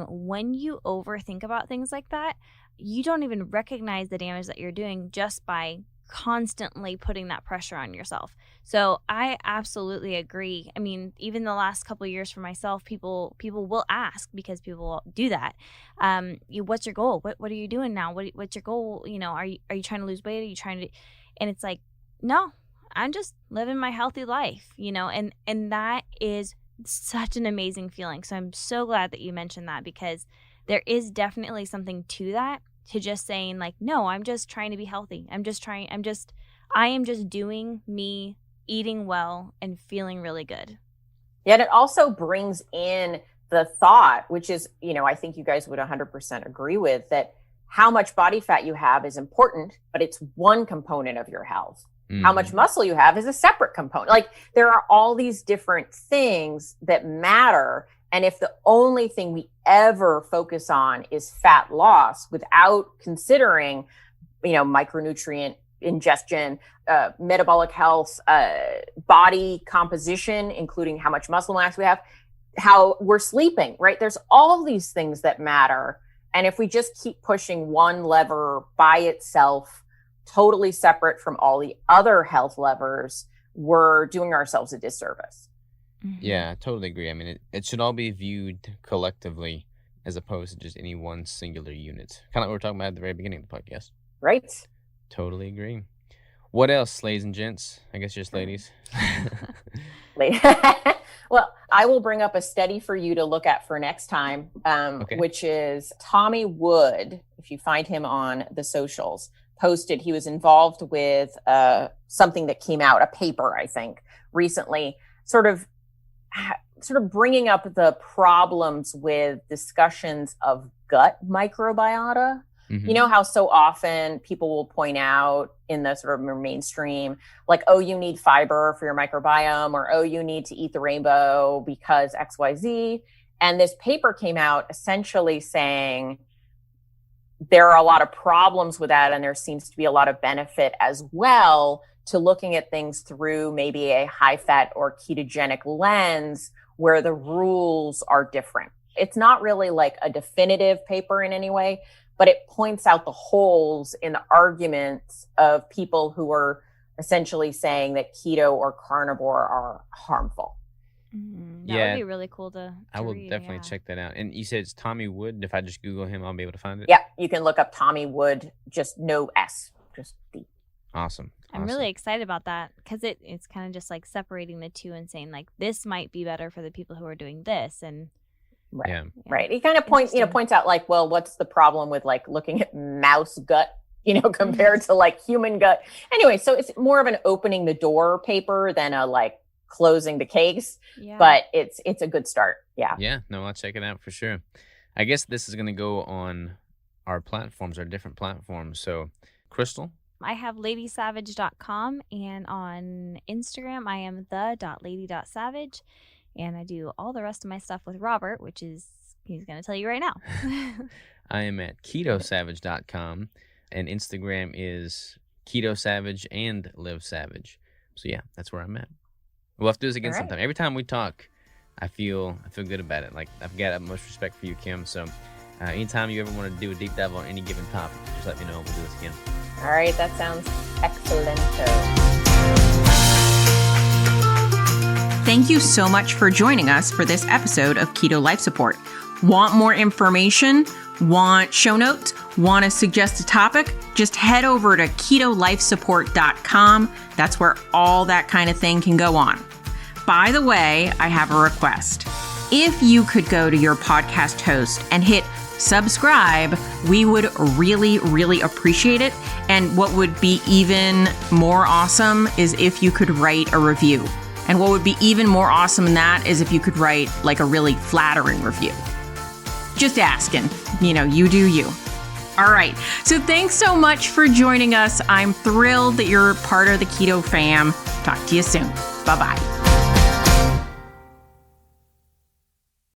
[SPEAKER 4] When you overthink about things like that, you don't even recognize the damage that you're doing just by constantly putting that pressure on yourself. So I absolutely agree. I mean, even the last couple of years for myself, people will ask, because people do that. What's your goal? What are you doing now? What's your goal? Are you trying to lose weight? Are you trying to? And it's like, no, I'm just living my healthy life, and that is such an amazing feeling. So I'm so glad that you mentioned that, because there is definitely something to that, to just saying like, no, I'm just trying to be healthy. I am just doing me, eating well and feeling really good.
[SPEAKER 5] Yet it also brings in the thought, which is, I think you guys would 100% agree with, that how much body fat you have is important, but it's one component of your health. Mm-hmm. How much muscle you have is a separate component. Like, there are all these different things that matter. And if the only thing we ever focus on is fat loss without considering, micronutrient ingestion, metabolic health, body composition, including how much muscle mass we have, how we're sleeping, right? There's all these things that matter. And if we just keep pushing one lever by itself, totally separate from all the other health levers, we're doing ourselves a disservice.
[SPEAKER 3] Mm-hmm. Yeah, I totally agree. I mean, it should all be viewed collectively as opposed to just any one singular unit. Kind of like we were talking about at the very beginning of the podcast.
[SPEAKER 5] Right.
[SPEAKER 3] Totally agree. What else, ladies and gents? I guess just ladies.
[SPEAKER 5] Well, I will bring up a study for you to look at for next time, which is Tommy Wood. If you find him on the socials, posted, he was involved with something that came out, a paper, I think, recently, sort of bringing up the problems with discussions of gut microbiota. Mm-hmm. You know how so often people will point out in the sort of mainstream, like, oh, you need fiber for your microbiome, or, oh, you need to eat the rainbow because XYZ. And this paper came out essentially saying there are a lot of problems with that, and there seems to be a lot of benefit as well to looking at things through maybe a high-fat or ketogenic lens where the rules are different. It's not really like a definitive paper in any way, but it points out the holes in the arguments of people who are essentially saying that keto or carnivore are harmful.
[SPEAKER 4] That would be really cool to
[SPEAKER 3] I will
[SPEAKER 4] read,
[SPEAKER 3] definitely check that out. And you said it's Tommy Wood. If I just Google him, I'll be able to find it?
[SPEAKER 5] Yeah, you can look up Tommy Wood, just no S, just D.
[SPEAKER 3] Awesome.
[SPEAKER 4] I'm really excited about that, because it's kind of just like separating the two and saying like, this might be better for the people who are doing this. And
[SPEAKER 5] right. Yeah. Right. He kind of points out like, well, what's the problem with like looking at mouse gut, compared to like human gut. Anyway, so it's more of an opening the door paper than a like closing the case, but it's a good start. Yeah.
[SPEAKER 3] Yeah. No, I'll check it out for sure. I guess this is going to go on our platforms, our different platforms. So, Crystal?
[SPEAKER 4] I have ladysavage.com, and on Instagram, I am the.lady.savage. And I do all the rest of my stuff with Robert, which is, he's going to tell you right now.
[SPEAKER 3] I am at ketosavage.com, and Instagram is ketosavage and livesavage. So yeah, that's where I'm at. We'll have to do this again sometime. Every time we talk, I feel good about it. Like, I've got utmost respect for you, Kim. So anytime you ever want to do a deep dive on any given topic, just let me know. We'll do this again.
[SPEAKER 5] All right, that sounds excellent.
[SPEAKER 1] Thank you so much for joining us for this episode of Keto Life Support. Want more information? Want show notes? Want to suggest a topic? Just head over to ketolifesupport.com. That's where all that kind of thing can go on. By the way, I have a request. If you could go to your podcast host and hit subscribe, we would really, really appreciate it. And what would be even more awesome is if you could write a review. And what would be even more awesome than that is if you could write like a really flattering review. Just asking, you do you. All right. So thanks so much for joining us. I'm thrilled that you're part of the Keto fam. Talk to you soon. Bye-bye.